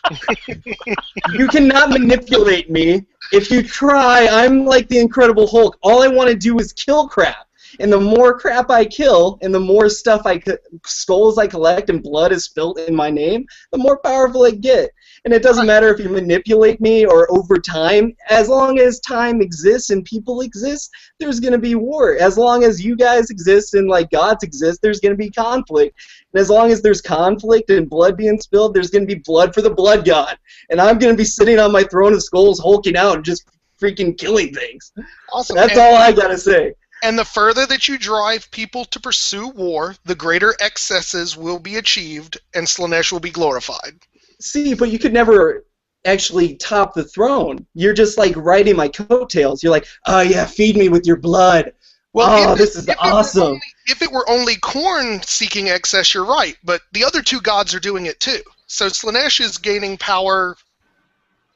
You cannot manipulate me. If you try, I'm like the Incredible Hulk. All I want to do is kill crap. And the more crap I kill, and the more skulls I collect and blood is spilled in my name, the more powerful I get. And it doesn't matter if you manipulate me or over time. As long as time exists and people exist, there's going to be war. As long as you guys exist and like gods exist, there's going to be conflict. And as long as there's conflict and blood being spilled, there's going to be blood for the blood god. And I'm going to be sitting on my throne of skulls hulking out and just freaking killing things. Awesome. That's all I got to say. And the further that you drive people to pursue war, the greater excesses will be achieved, and Slaanesh will be glorified. See, but you could never actually top the throne. You're just like riding my coattails. You're like, oh yeah, feed me with your blood. Well, this is awesome. If it were only Khorne seeking excess, you're right, but the other two gods are doing it too. So Slaanesh is gaining power,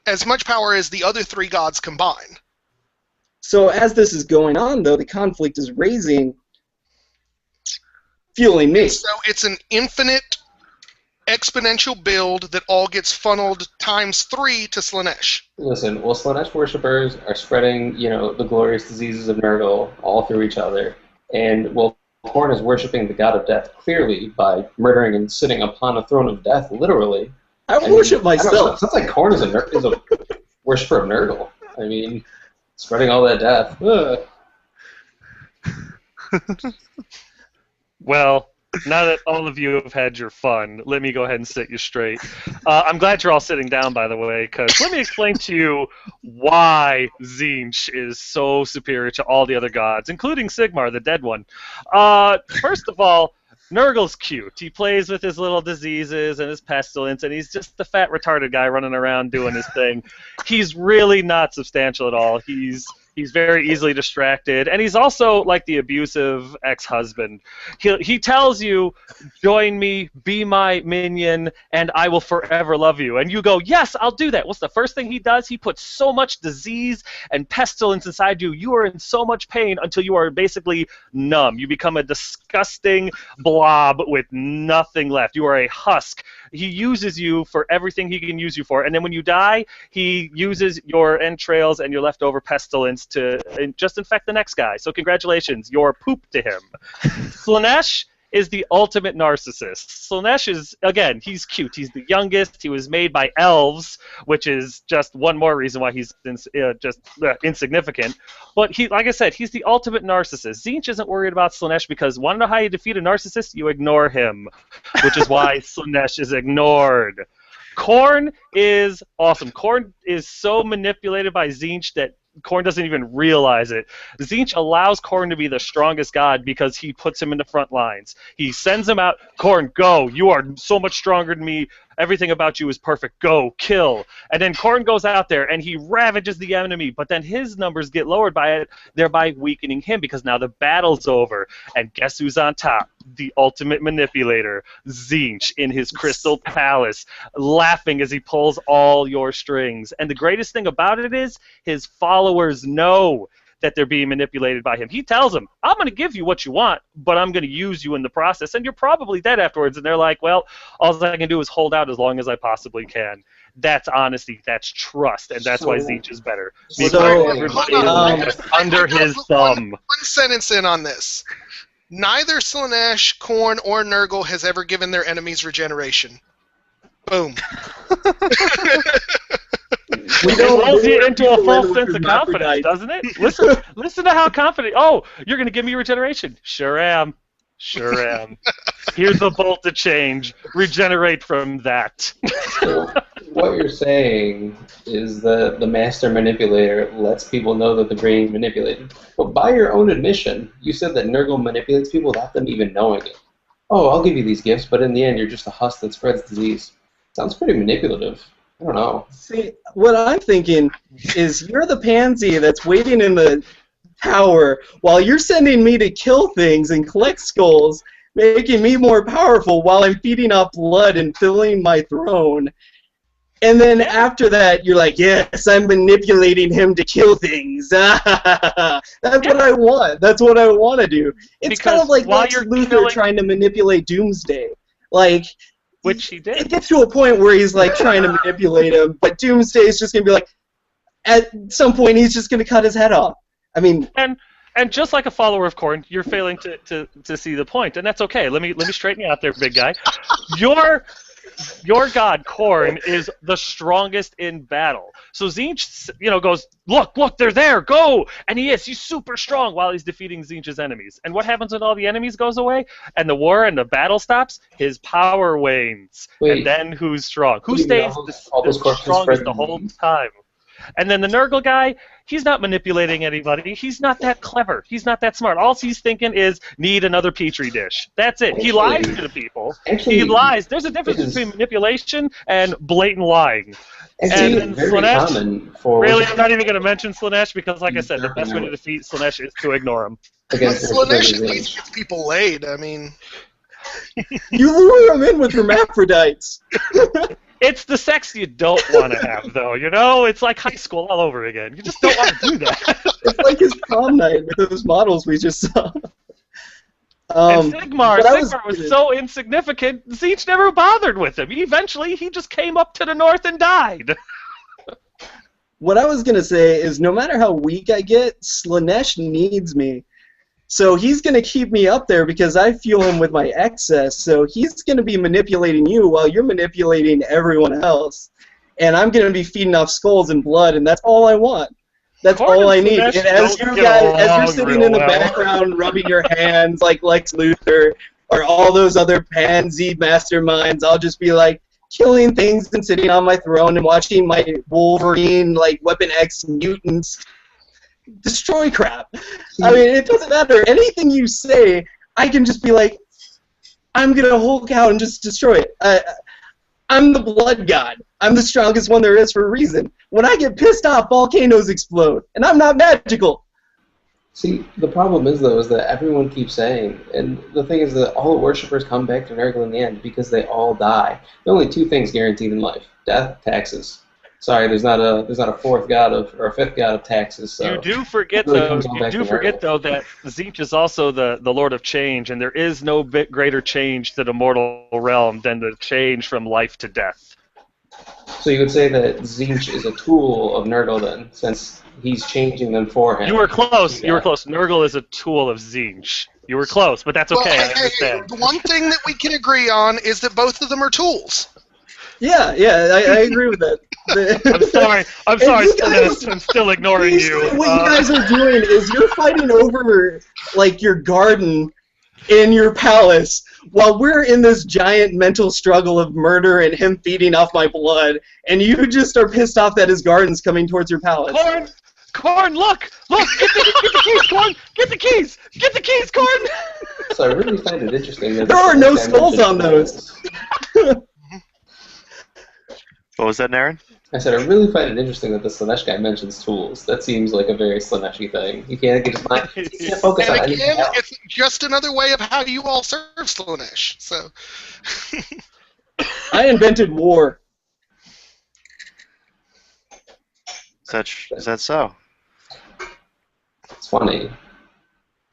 as much power as the other three gods combined. So as this is going on, though, the conflict is raising, fueling me. So it's an infinite exponential build that all gets funneled ×3 to Slaanesh. Listen, well, Slaanesh worshippers are spreading, you know, the glorious diseases of Nurgle all through each other. And, well, Khorne is worshipping the god of death clearly by murdering and sitting upon a throne of death, literally. I worship myself. Sounds like Khorne is a worshipper of Nurgle. I mean... spreading all that death. Well, now that all of you have had your fun, let me go ahead and set you straight. I'm glad you're all sitting down, by the way, because let me explain to you why Tzeentch is so superior to all the other gods, including Sigmar, the dead one. First of all, Nurgle's cute. He plays with his little diseases and his pestilence, and he's just the fat, retarded guy running around doing his thing. He's really not substantial at all. He's very easily distracted, and he's also like the abusive ex-husband. He tells you, join me, be my minion, and I will forever love you. And you go, yes, I'll do that. What's the first thing he does? He puts so much disease and pestilence inside you. You are in so much pain until you are basically numb. You become a disgusting blob with nothing left. You are a husk. He uses you for everything he can use you for, and then when you die, he uses your entrails and your leftover pestilence to just infect the next guy. So congratulations, you're poop to him. Slaanesh is the ultimate narcissist. Slaanesh is, again, he's cute. He's the youngest. He was made by elves, which is just one more reason why he's insignificant. But he, like I said, he's the ultimate narcissist. Tzeentch isn't worried about Slaanesh because want to know how you defeat a narcissist? You ignore him, which is why Slaanesh is ignored. Khorne is awesome. Khorne is so manipulated by Tzeentch that Khorne doesn't even realize it. Tzeentch allows Khorne to be the strongest god because he puts him in the front lines. He sends him out, Khorne, go, you are so much stronger than me, everything about you is perfect, go, kill. And then Khorne goes out there and he ravages the enemy, but then his numbers get lowered by it, thereby weakening him because now the battle's over. And guess who's on top? The ultimate manipulator, Tzeentch, in his crystal palace, laughing as he pulls all your strings. And the greatest thing about it is his followers know that they're being manipulated by him. He tells them, I'm going to give you what you want, but I'm going to use you in the process, and you're probably dead afterwards. And they're like, well, all I can do is hold out as long as I possibly can. That's honesty, that's trust, and that's why Zeech is better. Because everybody is under his thumb. One sentence in on this. Neither Slaanesh, Khorne, or Nurgle has ever given their enemies regeneration. Boom. It lulls you into a false sense of confidence, doesn't it? Listen to how confident. Oh, you're going to give me regeneration? Sure am. Sure am. Here's a bolt to change. Regenerate from that. So what you're saying is that the master manipulator lets people know that they're being manipulated. But by your own admission, you said that Nurgle manipulates people without them even knowing it. Oh, I'll give you these gifts, but in the end, you're just a husk that spreads disease. Sounds pretty manipulative. I don't know. See, what I'm thinking is you're the pansy that's waiting in the tower while you're sending me to kill things and collect skulls, making me more powerful while I'm feeding off blood and filling my throne. And then after that, you're like, yes, I'm manipulating him to kill things. That's what I want. That's what I want to do. It's kind of like Lex Luthor trying to manipulate Doomsday. Like, which he did. It gets to a point where he's like trying to manipulate him, but Doomsday is just going to be like, at some point, he's just going to cut his head off. I mean... And just like a follower of Khorne, you're failing to see the point, and that's okay. Let me straighten you out there, big guy. Your god, Khorne, is the strongest in battle. So Tzeentch, goes, look, they're there, go! And he's super strong while he's defeating Tzeentch's enemies. And what happens when all the enemies goes away, and the war and the battle stops? His power wanes. Wait, and then who's strong? Who stays the strongest the whole time? And then the Nurgle guy, he's not manipulating anybody. He's not that clever. He's not that smart. All he's thinking is, need another petri dish. That's it. He lies to the people. He lies. There's a difference between manipulation and blatant lying. And Slaanesh, really, I'm not even going to mention Slaanesh because, like I said, the best way to defeat Slaanesh is to ignore him. Slaanesh at least gets people laid. I mean... You lure them in with hermaphrodites. It's the sex you don't want to have, though, It's like high school all over again. You just don't want to do that. It's like his prom night with those models we just saw. And Sigmar was so insignificant, Tzeentch never bothered with him. Eventually, he just came up to the north and died. What I was going to say is no matter how weak I get, Slaanesh needs me. So he's going to keep me up there because I fuel him with my excess. So he's going to be manipulating you while you're manipulating everyone else. And I'm going to be feeding off skulls and blood, and that's all I want. That's all I need. And as you're sitting in the background rubbing your hands like Lex Luthor or all those other pansy masterminds, I'll just be like killing things and sitting on my throne and watching my Wolverine, like Weapon X mutants destroy crap. I mean, it doesn't matter. Anything you say, I can just be like, I'm going to Hulk out and just destroy it. I'm the blood god. I'm the strongest one there is for a reason. When I get pissed off, volcanoes explode, and I'm not magical. See, the problem is, though, is that everyone keeps saying, and the thing is that all the worshippers come back to Nurgle in the end because they all die. There are only two things guaranteed in life: death, taxes. Sorry, there's not a fourth god or a fifth god of taxes. So you do forget though that Tzeentch is also the Lord of Change, and there is no bit greater change to the mortal realm than the change from life to death. So you would say that Tzeentch is a tool of Nurgle then, since he's changing them for him. You were close. You were close. Nurgle is a tool of Tzeentch. You were close, but that's okay. I understand. The one thing that we can agree on is that both of them are tools. Yeah, I agree with that. I'm sorry, I'm still ignoring you. What you guys are doing is you're fighting over, like, your garden in your palace while we're in this giant mental struggle of murder and him feeding off my blood, and you just are pissed off that his garden's coming towards your palace. Khorne, look! Get the keys, Khorne! Get the keys, Khorne! So I really find it interesting that there are no skulls on those. What was that, Naren? I said, I really find it interesting that the Slaanesh guy mentions tools. That seems like a very Slaanesh-y thing. You can't get his mind. You can't focus on anything else. It's just another way of how you all serve Slaanesh. So, I invented war. Is that so? funny.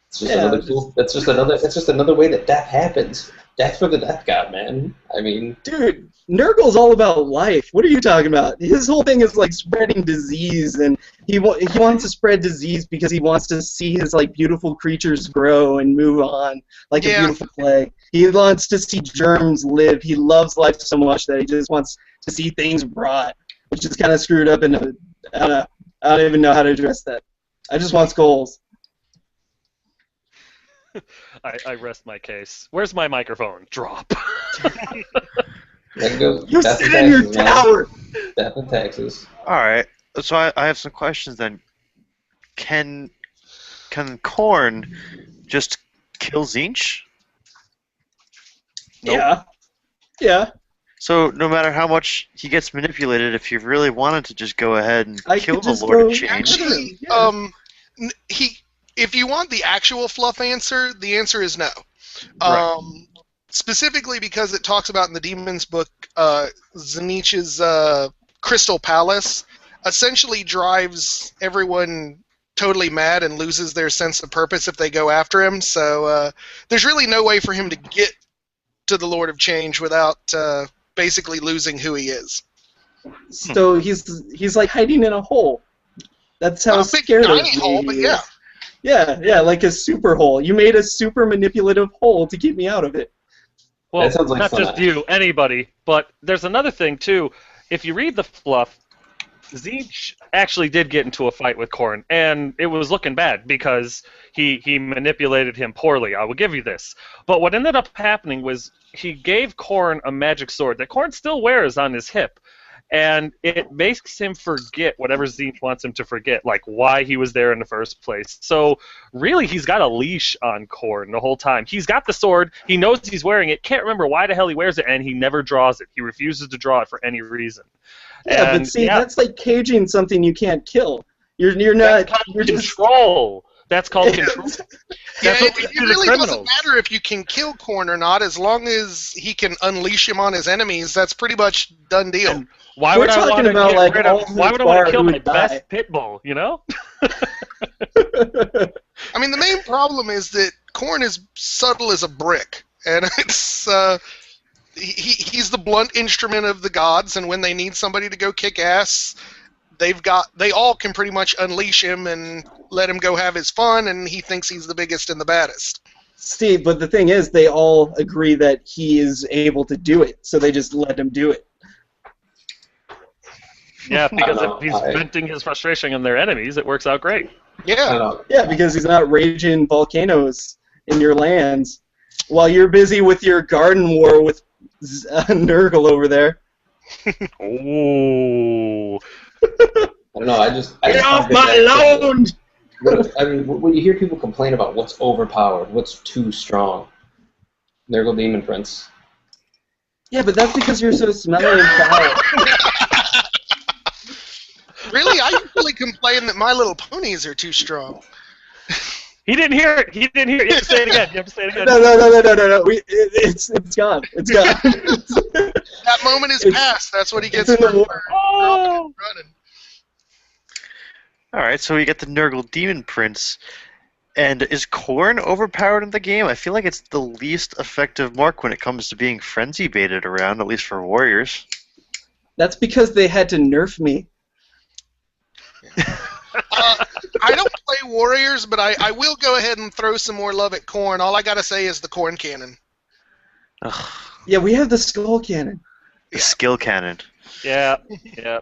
It's just Yeah, another cool. That's just another way that death happens. Death for the death god, man. I mean, dude, Nurgle's all about life. What are you talking about? His whole thing is like spreading disease, and he wants to spread disease because he wants to see his like beautiful creatures grow and move on like a beautiful play. He wants to see germs live. He loves life so much that he just wants to see things rot, which is kind of screwed up. And I don't even know how to address that. I just want skulls. I rest my case. Where's my microphone? Drop. You sit in your tower. Death and taxes. All right. So I have some questions then. Can Khorne just kill Tzeentch? Nope. Yeah. So no matter how much he gets manipulated, if you really wanted to just go ahead and kill the just Lord of go- Change, Actually, if you want the actual fluff answer, the answer is no. Right. Specifically because it talks about in the Demon's book, Tzeentch's Crystal Palace essentially drives everyone totally mad and loses their sense of purpose if they go after him. So there's really no way for him to get to the Lord of Change without basically losing who he is. So he's like hiding in a hole. That's how A big scared of tiny me hole, he but is. yeah. Yeah, like a super hole. You made a super manipulative hole to keep me out of it. Well, That sounds like not fun. just you, anybody. But there's another thing, too. If you read the fluff, Tzeentch actually did get into a fight with Khorne, and it was looking bad because he manipulated him poorly. I will give you this. But what ended up happening was he gave Khorne a magic sword that Khorne still wears on his hip, and it makes him forget whatever Tzeentch wants him to forget, like why he was there in the first place. So really, he's got a leash on Khorne the whole time. He's got the sword. He knows he's wearing it. Can't remember why the hell he wears it, and he never draws it. He refuses to draw it for any reason. Yeah, but see, that's like caging something you can't kill. You're not. You're just control. That's called control. Yeah, That's what we it do to really doesn't criminals. matter if you can kill Khorne or not, as long as he can unleash him on his enemies. That's pretty much done deal. And why We're would I talking want to about, get like, rid all of? who Why would I want are to kill who my would die. best pit bull? You know? I mean, the main problem is that Khorne is subtle as a brick, and it's he's the blunt instrument of the gods. And when they need somebody to go kick ass, they all can pretty much unleash him and let him go have his fun, and he thinks he's the biggest and the baddest. Steve, but the thing is, they all agree that he is able to do it, so they just let him do it. Yeah, because know. if he's venting his frustration on their enemies, it works out great. I Yeah. don't know. Yeah, because he's not raging volcanoes in your lands while you're busy with your garden war with Nurgle over there. Ooh. I don't know. I just Get off find my that- lawn! I mean, when you hear people complain about what's overpowered, what's too strong, Nurgle Demon Prince. Yeah, but that's because you're so smelly and foul. Really, I usually complain that My Little Ponies are too strong. He didn't hear it. He didn't hear it. You have to say it again. You have to say it again. No. It's gone. It's gone. That moment is past. That's what he gets It's in the for war. Oh. running. all right. So we get the Nurgle Demon Prince, and is Khorne overpowered in the game? I feel like it's the least effective mark when it comes to being frenzy baited around, at least for warriors. That's because they had to nerf me. I don't play Warriors, but I will go ahead and throw some more love at Khorne. All I gotta say is the Khorne cannon. Ugh, Yeah, we have the skull cannon. the skill cannon. Yeah. Yeah.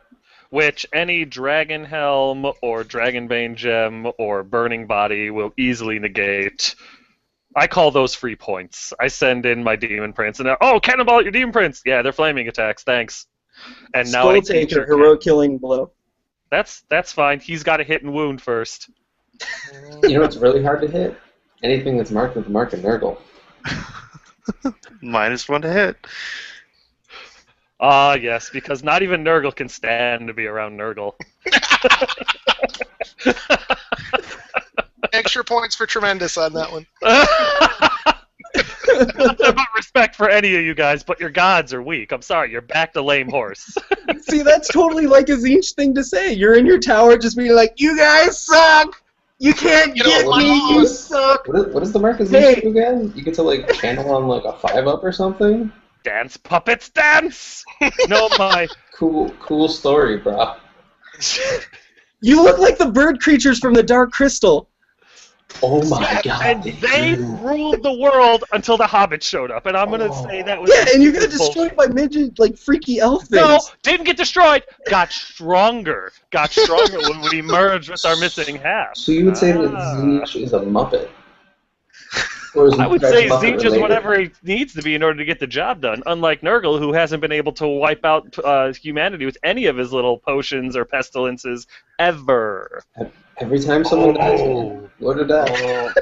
Which any Dragon Helm or Dragonbane Gem or Burning Body will easily negate. I call those free points. I send in my Demon Prince, and cannonball at your Demon Prince! Yeah, they're flaming attacks, thanks. And now Skull I taker, heroic killing blow. That's fine. He's got to hit and wound first. You know what's really hard to hit? Anything that's marked with the mark of Nurgle. -1 to hit. Ah, yes, because not even Nurgle can stand to be around Nurgle. Extra points for Tremendous on that one. Nothing but respect for any of you guys, but your gods are weak. I'm sorry, you're back to lame horse. See, that's totally like a Tzeentch thing to say. You're in your tower just being like, you guys suck! You can't You get know, me, you suck! What is the Marcus Hey. do again? You get to like channel on like a 5-up or something? Dance, puppets, dance! No, my... Cool story, bro. You look like the bird creatures from the Dark Crystal. Oh my Yeah, god. and they ruled the world until the Hobbits showed up, and I'm gonna say that was Yeah, and you got bullshit. destroyed by midget, like, freaky elf things. No, didn't get destroyed. Got stronger. Got stronger when we merged with our missing half. So you would say that Zinch is a Muppet? Or is he I would Muppet say Zinch is related? whatever he needs to be in order to get the job done. Unlike Nurgle, who hasn't been able to wipe out humanity with any of his little potions or pestilences ever. Every time someone dies, man. What did that?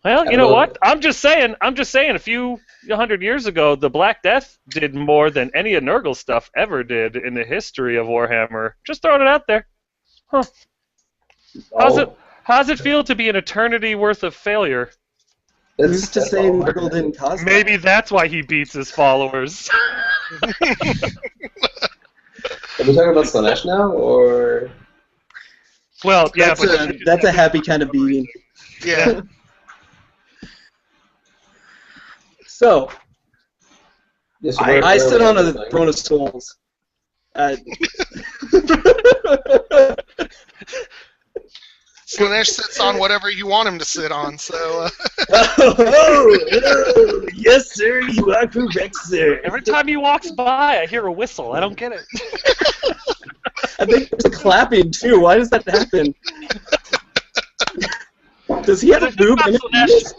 Well, you know what? I'm just saying. A few 100 years ago, the Black Death did more than any of Nurgle's stuff ever did in the history of Warhammer. Just throwing it out there. Huh. How's it feel to be an eternity worth of failure? Who's to say Nurgle didn't cause that? Maybe that's why he beats his followers. Are we talking about Slanesh now, or? Well, yeah, That's a happy kind of beating. Yeah. So, Yes, I sit on a throne of souls. Slanesh sits on whatever you want him to sit on, so... oh, yes, sir, you are correct, sir. every time he walks by, I hear a whistle. I don't get it. I think there's a clapping, too. Why does that happen? Does he have a boob in it?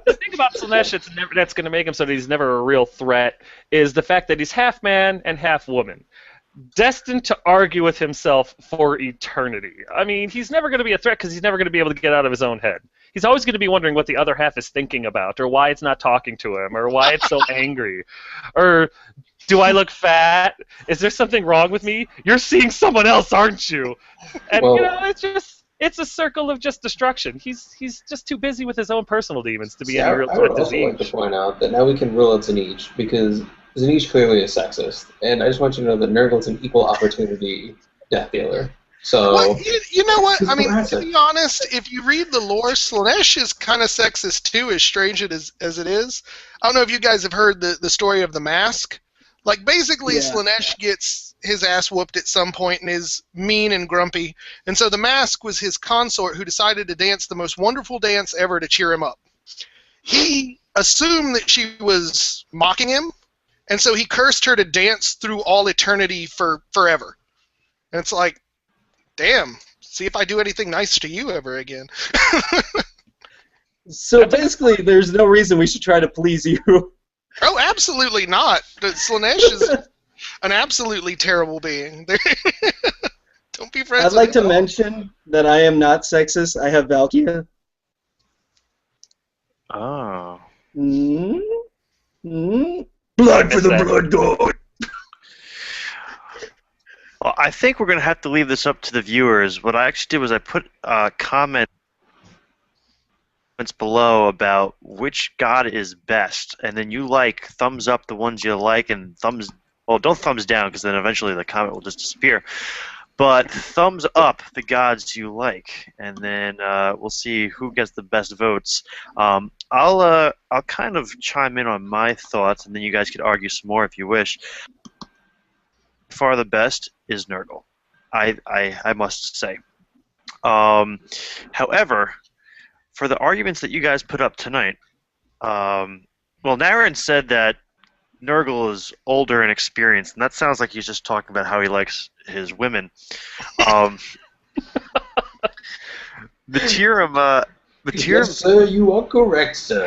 The thing about Slanesh that's going to make him so that he's never a real threat is the fact that he's half man and half woman. Destined to argue with himself for eternity. I mean, he's never going to be a threat because he's never going to be able to get out of his own head. He's always going to be wondering what the other half is thinking about, or why it's not talking to him, or why it's so angry, or do I look fat? Is there something wrong with me? You're seeing someone else, aren't you? And Well, it's a circle of just destruction. He's just too busy with his own personal demons to be See, any real I would threat to also like to Zinch. point out that now we can rule out Zinch, because Zinch clearly is sexist, and I just want you to know that Nurgle's an equal opportunity death dealer. So, Well, you know what? I mean, to Aggressive. be honest, if you read the lore, Slanesh is kind of sexist too, as strange as it is. I don't know if you guys have heard the story of the mask. Like, basically, Yeah. Slanesh gets his ass whooped at some point and is mean and grumpy. And so the mask was his consort who decided to dance the most wonderful dance ever to cheer him up. He assumed that she was mocking him, and so he cursed her to dance through all eternity forever. And it's like, damn, see if I do anything nice to you ever again. So basically, there's no reason we should try to please you. Oh, absolutely not. Slanesh is an absolutely terrible being. Don't be friends I'd with like to him. mention that I am not sexist. I have Valkia. Oh. Blood for the that. blood god. Well, I think we're going to have to leave this up to the viewers. What I actually did was I put comments below about which god is best, and then you thumbs up the ones you like, and don't thumbs down because then eventually the comment will just disappear. But thumbs up the gods you like, and then we'll see who gets the best votes. I'll kind of chime in on my thoughts, and then you guys could argue some more if you wish. Far the best is Nurgle, I must say. However, for the arguments that you guys put up tonight, Naren said that Nurgle is older and experienced, and that sounds like he's just talking about how he likes his women. Materim, yes, sir, you are correct, sir.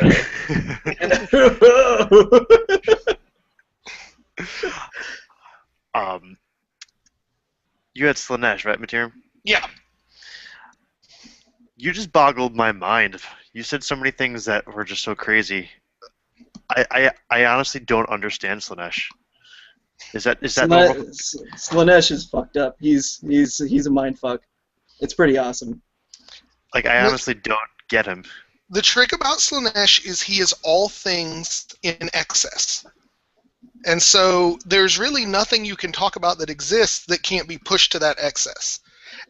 you had Slanesh, right, Materim? Yeah. You just boggled my mind. You said so many things that were just so crazy. I honestly don't understand Slanesh. Is that normal? Slanesh is fucked up. He's a mind fuck. It's pretty awesome. Like, I honestly don't get him. The trick about Slanesh is he is all things in excess. And so there's really nothing you can talk about that exists that can't be pushed to that excess.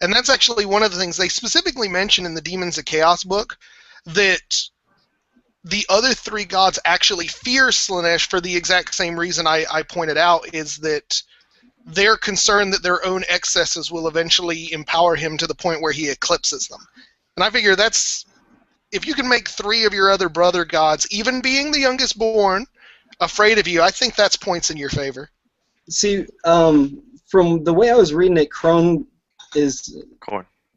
And that's actually one of the things they specifically mention in the Demons of Chaos book, that the other three gods actually fear Slaanesh for the exact same reason I pointed out, is that they're concerned that their own excesses will eventually empower him to the point where he eclipses them. And I figure that's, if you can make three of your other brother gods, even being the youngest born, afraid of you, I think that's points in your favor. See, from the way I was reading it, Crone is...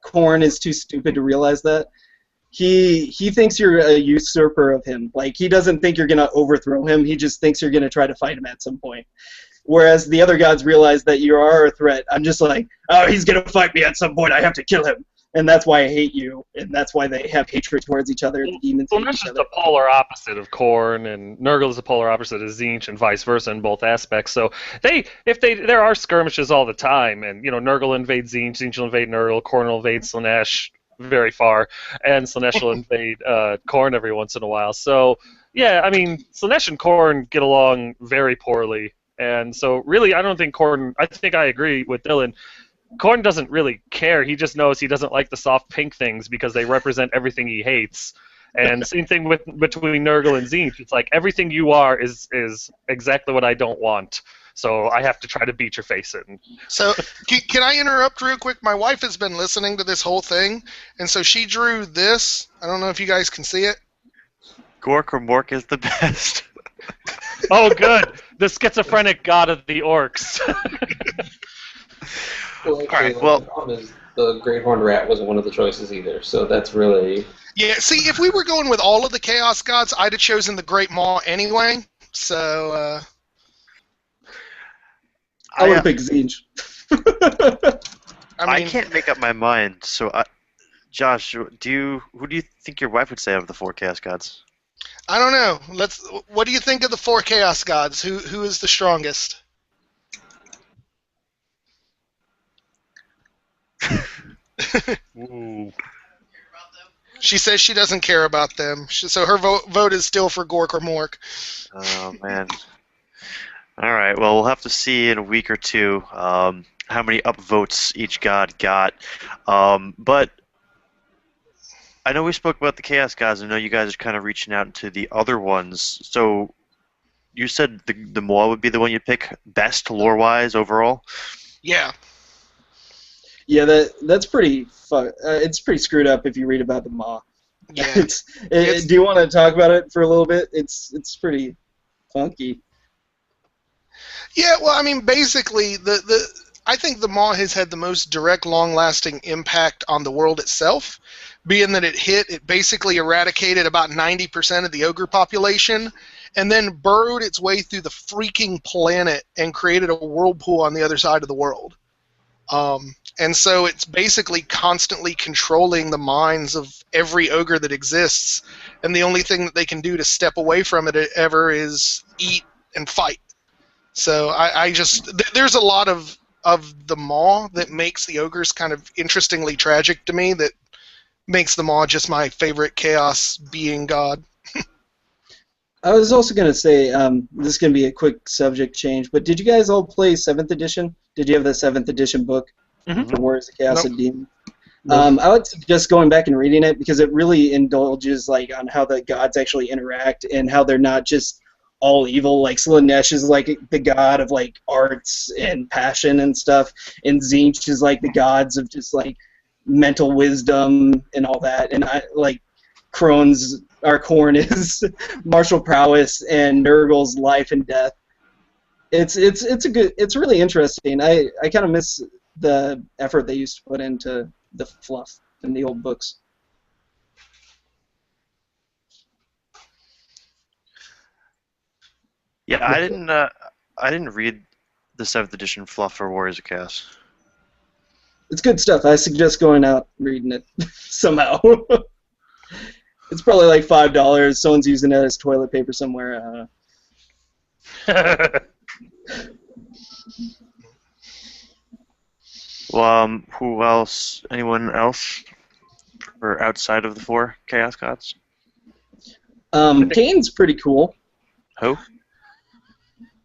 Khorne is too stupid to realize that. He thinks you're a usurper of him. Like, he doesn't think you're going to overthrow him. He just thinks you're going to try to fight him at some point. Whereas the other gods realize that you are a threat. I'm just like, oh, he's going to fight me at some point. I have to kill him. And that's why I hate you. And that's why they have hatred towards each other. The demons hate each other. The polar opposite of Khorne, and Nurgle is the polar opposite of Tzeentch, and vice versa in both aspects. So there are skirmishes all the time, and Nurgle invades Tzeentch, Tzeentch will invade Nurgle, Khorne will invade Slaanesh very far, and Slaanesh will invade Khorne every once in a while. So yeah, I mean, Slaanesh and Khorne get along very poorly. And so, really, I don't think Khorne... I think I agree with Dylan. Khorne doesn't really care. He just knows he doesn't like the soft pink things because they represent everything he hates. And same thing between Nurgle and Tzeentch. It's like, everything you are is exactly what I don't want. So I have to try to beat your face in. So, can I interrupt real quick? My wife has been listening to this whole thing, and so she drew this. I don't know if you guys can see it. Gork or Mork is the best. Oh, good. The schizophrenic god of the orcs. Well, actually, the problem is the Great Horned Rat wasn't one of the choices either, so that's really... Yeah, see, if we were going with all of the Chaos Gods, I'd have chosen the Great Maw anyway, so... I would pick Tzeentch. I can't make up my mind, so... Josh, who do you think your wife would say of the four Chaos Gods? I don't know. What do you think of the four Chaos Gods? Who is the strongest? Ooh. She says she doesn't care about them, so her vote is still for Gork or Mork. Oh, man. All right, well, we'll have to see in a week or two how many upvotes each god got. But I know we spoke about the Chaos Gods. I know you guys are kind of reaching out into the other ones. So you said the Maw would be the one you pick best lore-wise overall? Yeah. Yeah, that's pretty it's pretty screwed up if you read about the Maw. Yeah. Do you want to talk about it for a little bit? It's pretty funky. Yeah, well, I mean, basically, I think the Maw has had the most direct, long-lasting impact on the world itself, being that it basically eradicated about 90% of the ogre population, and then burrowed its way through the freaking planet and created a whirlpool on the other side of the world. And so it's basically constantly controlling the minds of every ogre that exists, and the only thing that they can do to step away from it ever is eat and fight. So there's a lot of the Maw that makes the ogres kind of interestingly tragic to me, that makes the Maw just my favorite chaos being god. I was also going to say, this is going to be a quick subject change, but did you guys all play 7th edition? Did you have the 7th edition book for Warriors of Chaos and Demon? I would suggest going back and reading it, because it really indulges on how the gods actually interact and how they're not just all evil. Like, Slaanesh is the god of arts and passion and stuff, and Tzeentch is the gods of just mental wisdom and all that, and Khorne is martial prowess, and Nurgle's life and death. It's really interesting. I kind of miss the effort they used to put into the fluff in the old books. Yeah, I didn't read the 7th edition fluff for Warriors of Chaos. It's good stuff. I suggest going out and reading it somehow. It's probably $5. Someone's using it as toilet paper somewhere. Well, who else? Anyone else? Or outside of the four Chaos Gods? Kane's pretty cool. Who?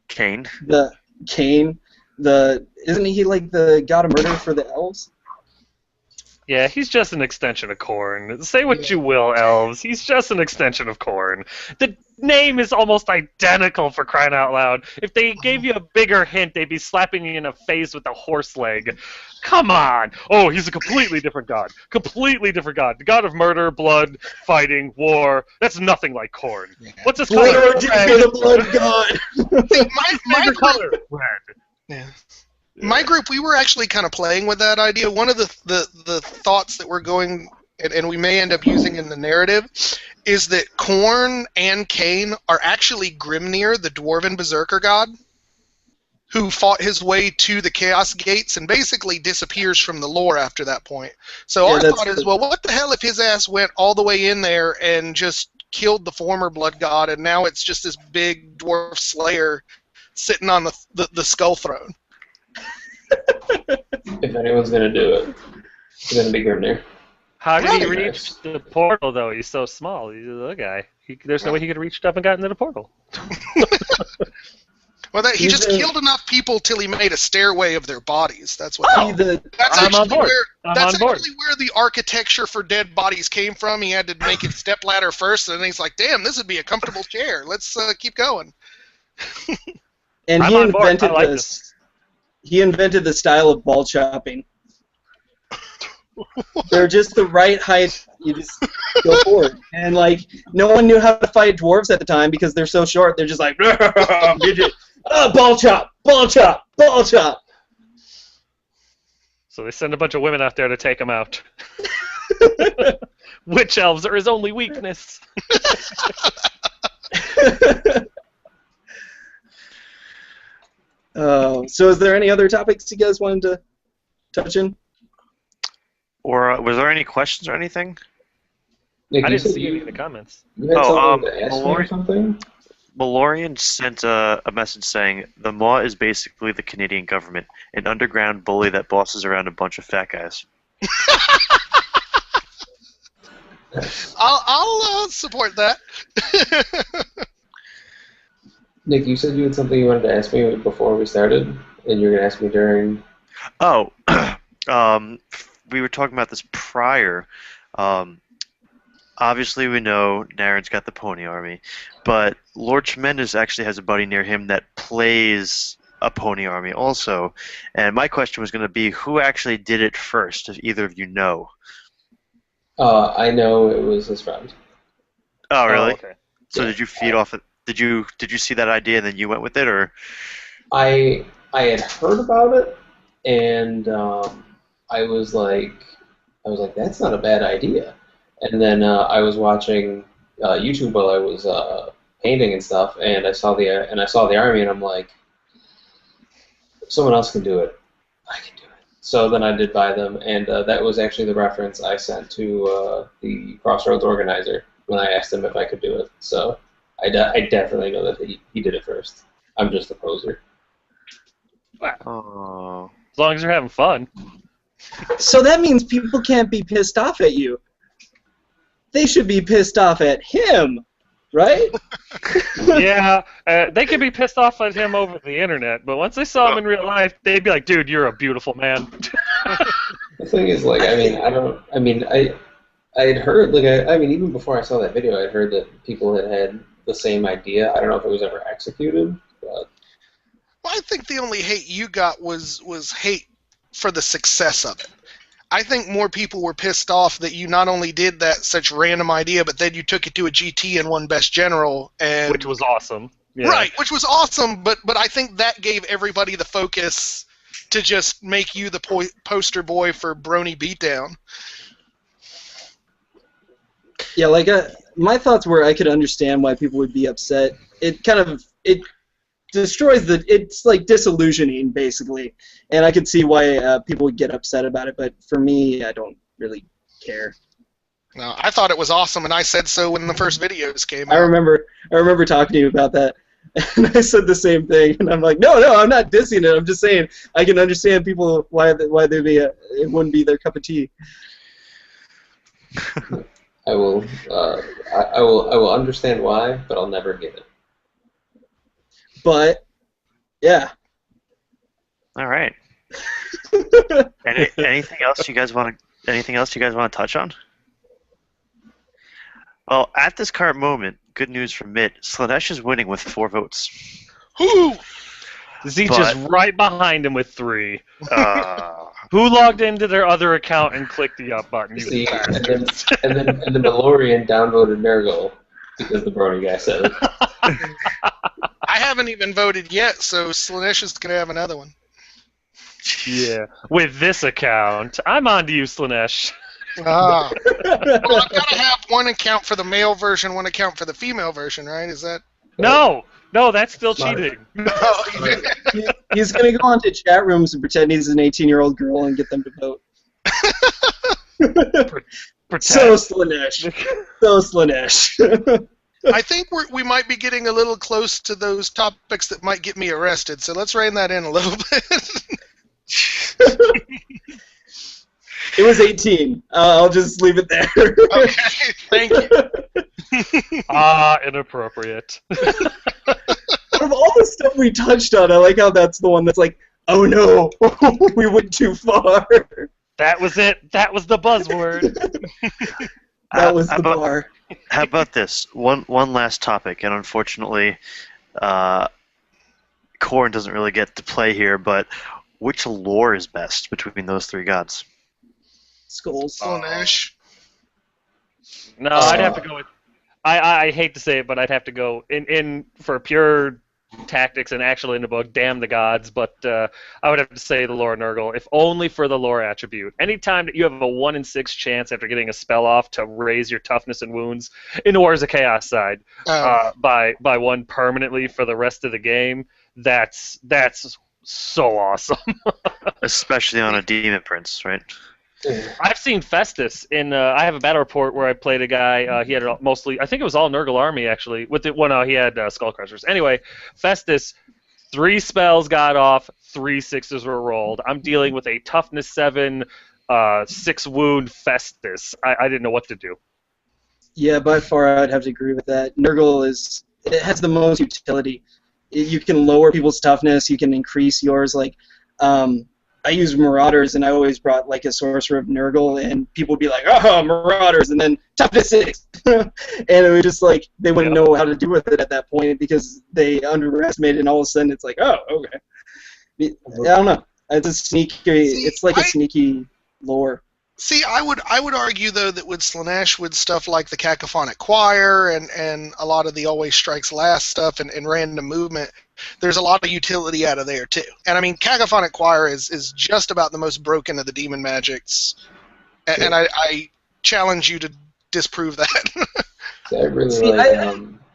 Kane. Isn't he the god of murder for the Elves? Yeah, he's just an extension of Korn. Say what you will, Elves. He's just an extension of Korn. The name is almost identical, for crying out loud. If they gave you a bigger hint, they'd be slapping you in the face with a horse leg. Come on! Oh, he's a completely different god. Completely different god. The god of murder, blood, fighting, war. That's nothing like Korn. What's his color? Lord, you're the blood god. See, my Favorite group, color? Red. yeah. My group, we were actually kind of playing with that idea. One of the thoughts that we're going, and we may end up using in the narrative, is that Korn and Kane are actually Grimnir, the dwarven berserker god, who fought his way to the Chaos Gates and basically disappears from the lore after that point. So our thought is, well, what the hell if his ass went all the way in there and just killed the former blood god, and now it's just this big dwarf slayer sitting on the skull throne? If anyone's gonna do it, it's gonna be Grimnir. How did he Right. reach the portal, though? He's so small. He's a little guy. There's no way he could have reached up and gotten to the portal. Well, he just killed enough people till he made a stairway of their bodies. That's what. That's I'm on actually board. where I'm that's on board. actually where the architecture for dead bodies came from. He had to make it stepladder first, and then he's like, "Damn, this would be a comfortable chair. Let's keep going." And I'm he on board. invented I like this. He invented the style of ball chopping. They're just the right height. You just go forward. And, like, no one knew how to fight dwarves at the time because they're so short. They're just like, midget. Ball chop, ball chop, ball chop. So they send a bunch of women out there to take him out. Witch elves are his only weakness. So is there any other topics you guys wanted to touch in? Or was there any questions or anything? Nick, I you didn't said see any you, in the comments. you had Oh, something to ask me or Mallory? something? Malorian sent a message saying, the Maw is basically the Canadian government, an underground bully that bosses around a bunch of fat guys. I'll support that. Nick, you said you had something you wanted to ask me before we started, and you were gonna ask me during. Oh, we were talking about this prior. Obviously, we know Naren's got the pony army, but Lord Tremendous actually has a buddy near him that plays a pony army also. And my question was going to be, who actually did it first, if either of you know? I know it was his friend. Oh, really? Oh, okay. So Yeah. did you feed off it? Did you see that idea and then you went with it, or? I had heard about it, and I was like, that's not a bad idea. And then I was watching YouTube while I was painting and stuff, and I saw the army, and I'm like, if someone else can do it, I can do it. So then I did buy them, and that was actually the reference I sent to the Crossroads organizer when I asked him if I could do it. So I definitely know that he did it first. I'm just a poser. Oh. As long as you're having fun. So that means people can't be pissed off at you. They should be pissed off at him, right? Yeah, they could be pissed off at him over the internet, but once they saw him in real life, they'd be like, dude, you're a beautiful man. The thing is, like, I had heard, like, even before I saw that video, I'd heard that people had the same idea. I don't know if it was ever executed, but Well, I think the only hate you got was hate for the success of it. I think more people were pissed off that you not only did that such random idea, but then you took it to a GT and won Best General, and Which was awesome. Yeah. right, which was awesome. But I think that gave everybody the focus to just make you the poster boy for Brony Beatdown. Yeah, like my thoughts were I could understand why people would be upset. It destroys it's like disillusioning basically, and I could see why people would get upset about it. But for me, I don't really care. No, I thought it was awesome, and I said so when the first videos came I out. remember talking to you about that, and I said the same thing. And I'm like, no, I'm not dissing it. I'm just saying I can understand people why they'd be it wouldn't be their cup of tea. I will understand why, but I'll never give it. But yeah. All right. Anything else you guys want to anything else you guys want to touch on? Well, at this current moment, good news from Mitt, Slanesh is winning with 4 votes. Whoo! Zeech is right behind him with 3. Uh, Who logged into their other account and clicked the up button? You See, bastards. and then the DeLorean downvoted Nurgle because the Brony guy said it. I haven't even voted yet, so Slanesh is going to have another one. Yeah. With this account, I'm on to you, Slanesh. Ah. Well, I've got to have one account for the male version, one account for the female version, right? Is that? No, that's still Smart. cheating. He's going to go onto chat rooms and pretend he's an 18-year-old girl and get them to vote. So Slanesh. So Slanesh. I think we might be getting a little close to those topics that might get me arrested, so let's rein that in a little bit. It was 18. I'll just leave it there. Okay, thank you. Inappropriate. Out of all the stuff we touched on, I like how that's the one that's like, oh no, we went too far. That was it. That was the buzzword. That was the bar. How about this? One last topic, and unfortunately, Korn doesn't really get to play here, but which lore is best between those 3 gods? Skulls. Slanesh. No, I'd have to go with. I hate to say it, but I'd have to go in for pure tactics and actually in the book. Damn the gods, but I would have to say the lore Nurgle, if only for the lore attribute. Anytime that you have a 1 in 6 chance after getting a spell off to raise your toughness and wounds in the Wars of Chaos side by 1 permanently for the rest of the game, that's so awesome. Especially on a Demon Prince, right? I've seen Festus in. I have a battle report where I played a guy. He had mostly, I think it was all Nurgle army actually. With it, well, no, he had Skull Crushers. Anyway, Festus, 3 spells got off, 3 6s were rolled. I'm dealing with a toughness 7, 6 wound Festus. I didn't know what to do. Yeah, by far I'd have to agree with that. Nurgle it has the most utility. You can lower people's toughness. You can increase yours. Like, I use Marauders, and I always brought like a Sorcerer of Nurgle, and people would be like, "Oh, Marauders," and then toughness 6, and it was just like they wouldn't know how to do with it at that point because they underestimated, and all of a sudden it's like, "Oh, okay." I don't know. It's a sneaky. It's like a sneaky lore. See, I would argue though that with Slanesh, with stuff like the Cacophonic Choir and a lot of the Always Strikes Last stuff and random movement, there's a lot of utility out of there too. And I mean, Cacophonic Choir is just about the most broken of the demon magics, and I challenge you to disprove that. I really See, like.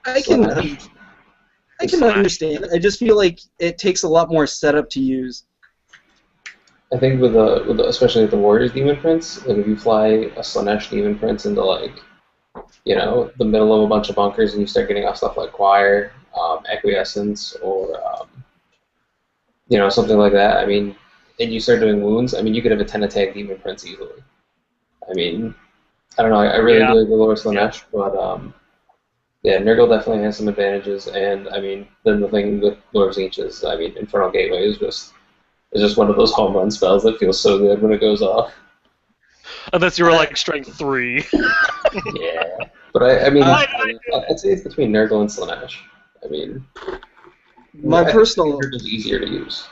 I can understand. I just feel like it takes a lot more setup to use. I think with especially with the Warriors Demon Prince, like if you fly a Slanesh Demon Prince into like, the middle of a bunch of bunkers and you start getting off stuff like Choir, Acquiescence, or something like that. I mean, and you start doing wounds. I mean, you could have a 10 attack Demon Prince easily. I mean, I don't know. I really do like the Lord Slanesh, but Nurgle definitely has some advantages. And I mean, then the thing with Lord Zeech is, I mean, Infernal Gateway is just one of those home run spells that feels so good when it goes off. Unless you were like strength 3. Yeah. But I'd say it's between Nurgle and Slanesh. I mean, My personal Nurgle's easier to use.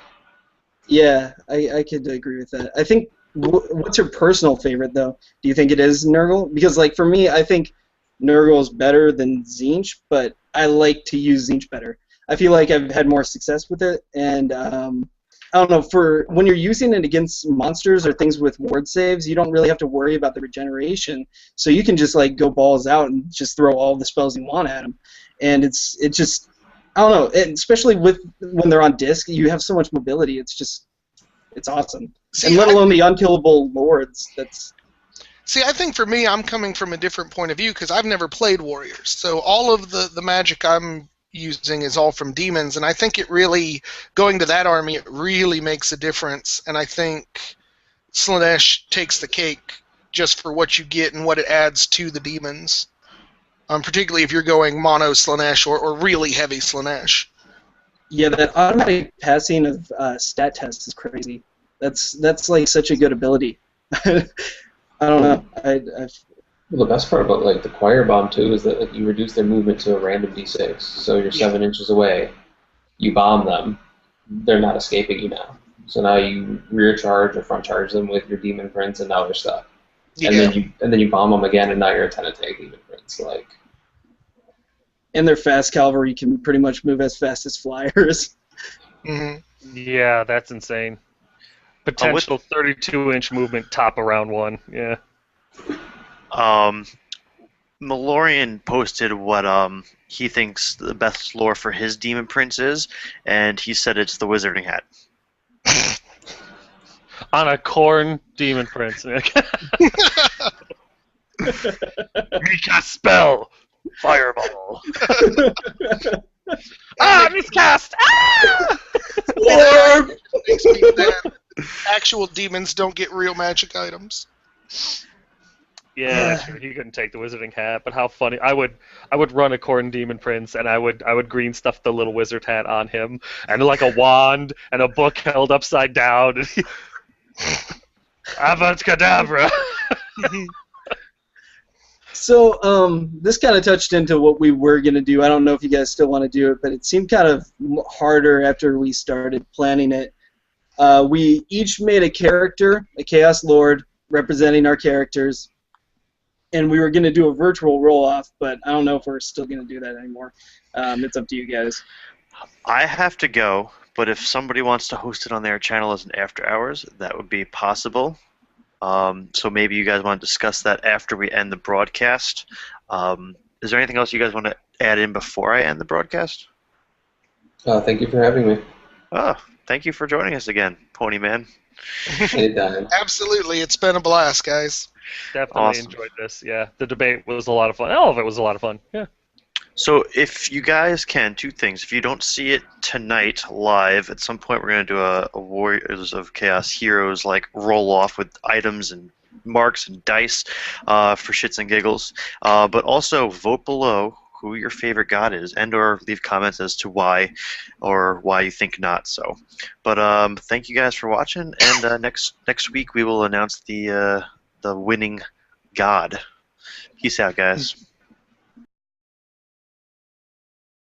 Yeah, I could agree with that. I think, what's your personal favorite, though? Do you think it is Nurgle? Because, like, for me, I think Nurgle is better than Tzeentch, but I like to use Tzeentch better. I feel like I've had more success with it, and I don't know, for when you're using it against monsters or things with ward saves, you don't really have to worry about the regeneration, so you can just, like, go balls out and just throw all the spells you want at them. And it's just, I don't know, and especially when they're on disc, you have so much mobility. It's awesome. See, and let alone the unkillable lords. See, I think for me, I'm coming from a different point of view because I've never played Warriors. So all of the magic I'm using is all from demons, and I think it really, going to that army, it really makes a difference. And I think Slanesh takes the cake just for what you get and what it adds to the demons. Particularly if you're going mono Slanesh or really heavy Slanesh. Yeah, that automatic passing of stat tests is crazy. That's like such a good ability. I don't know. Well, the best part about like the choir bomb too is that like you reduce their movement to a random d6. So you're 7 inches away. You bomb them. They're not escaping you now. So now you rear charge or front charge them with your demon prince, and now they're stuck. Yeah. And then you bomb them again, and now you're a 10 attack demon prince. Like, and their fast cavalry can pretty much move as fast as flyers. Yeah, that's insane. Potential 32-inch movement top of round 1. Yeah. Malorian posted what he thinks the best lore for his demon prince is, and he said it's the wizarding hat. On a corn demon prince. Recast spell! Fireball! Miscast! Orb! Makes me sad. Actual demons don't get real magic items. Yeah, sure. He couldn't take the wizarding hat, but how funny! I would run a corn demon prince, and I would green stuff the little wizard hat on him, and like a wand and a book held upside down. And Avada Kedavra. So, this kind of touched into what we were going to do. I don't know if you guys still want to do it, but it seemed kind of harder after we started planning it. We each made a character, a Chaos Lord, representing our characters, and we were going to do a virtual roll-off, but I don't know if we're still going to do that anymore. It's up to you guys. I have to go, but if somebody wants to host it on their channel as an after hours, that would be possible. So maybe you guys want to discuss that after we end the broadcast. Is there anything else you guys want to add in before I end the broadcast? Thank you for having me. Oh, thank you for joining us again, Pony Man. Anytime. Absolutely, it's been a blast, guys. Definitely Awesome. enjoyed this. Yeah, the debate was a lot of fun. All of it was a lot of fun. Yeah. So if you guys can, two things. If you don't see it tonight live, at some point we're going to do a Warriors of Chaos Heroes like roll-off with items and marks and dice for shits and giggles. But also vote below who your favorite god is, and or leave comments as to why or why you think not so. But thank you guys for watching, and next week we will announce the winning god. Peace out, guys.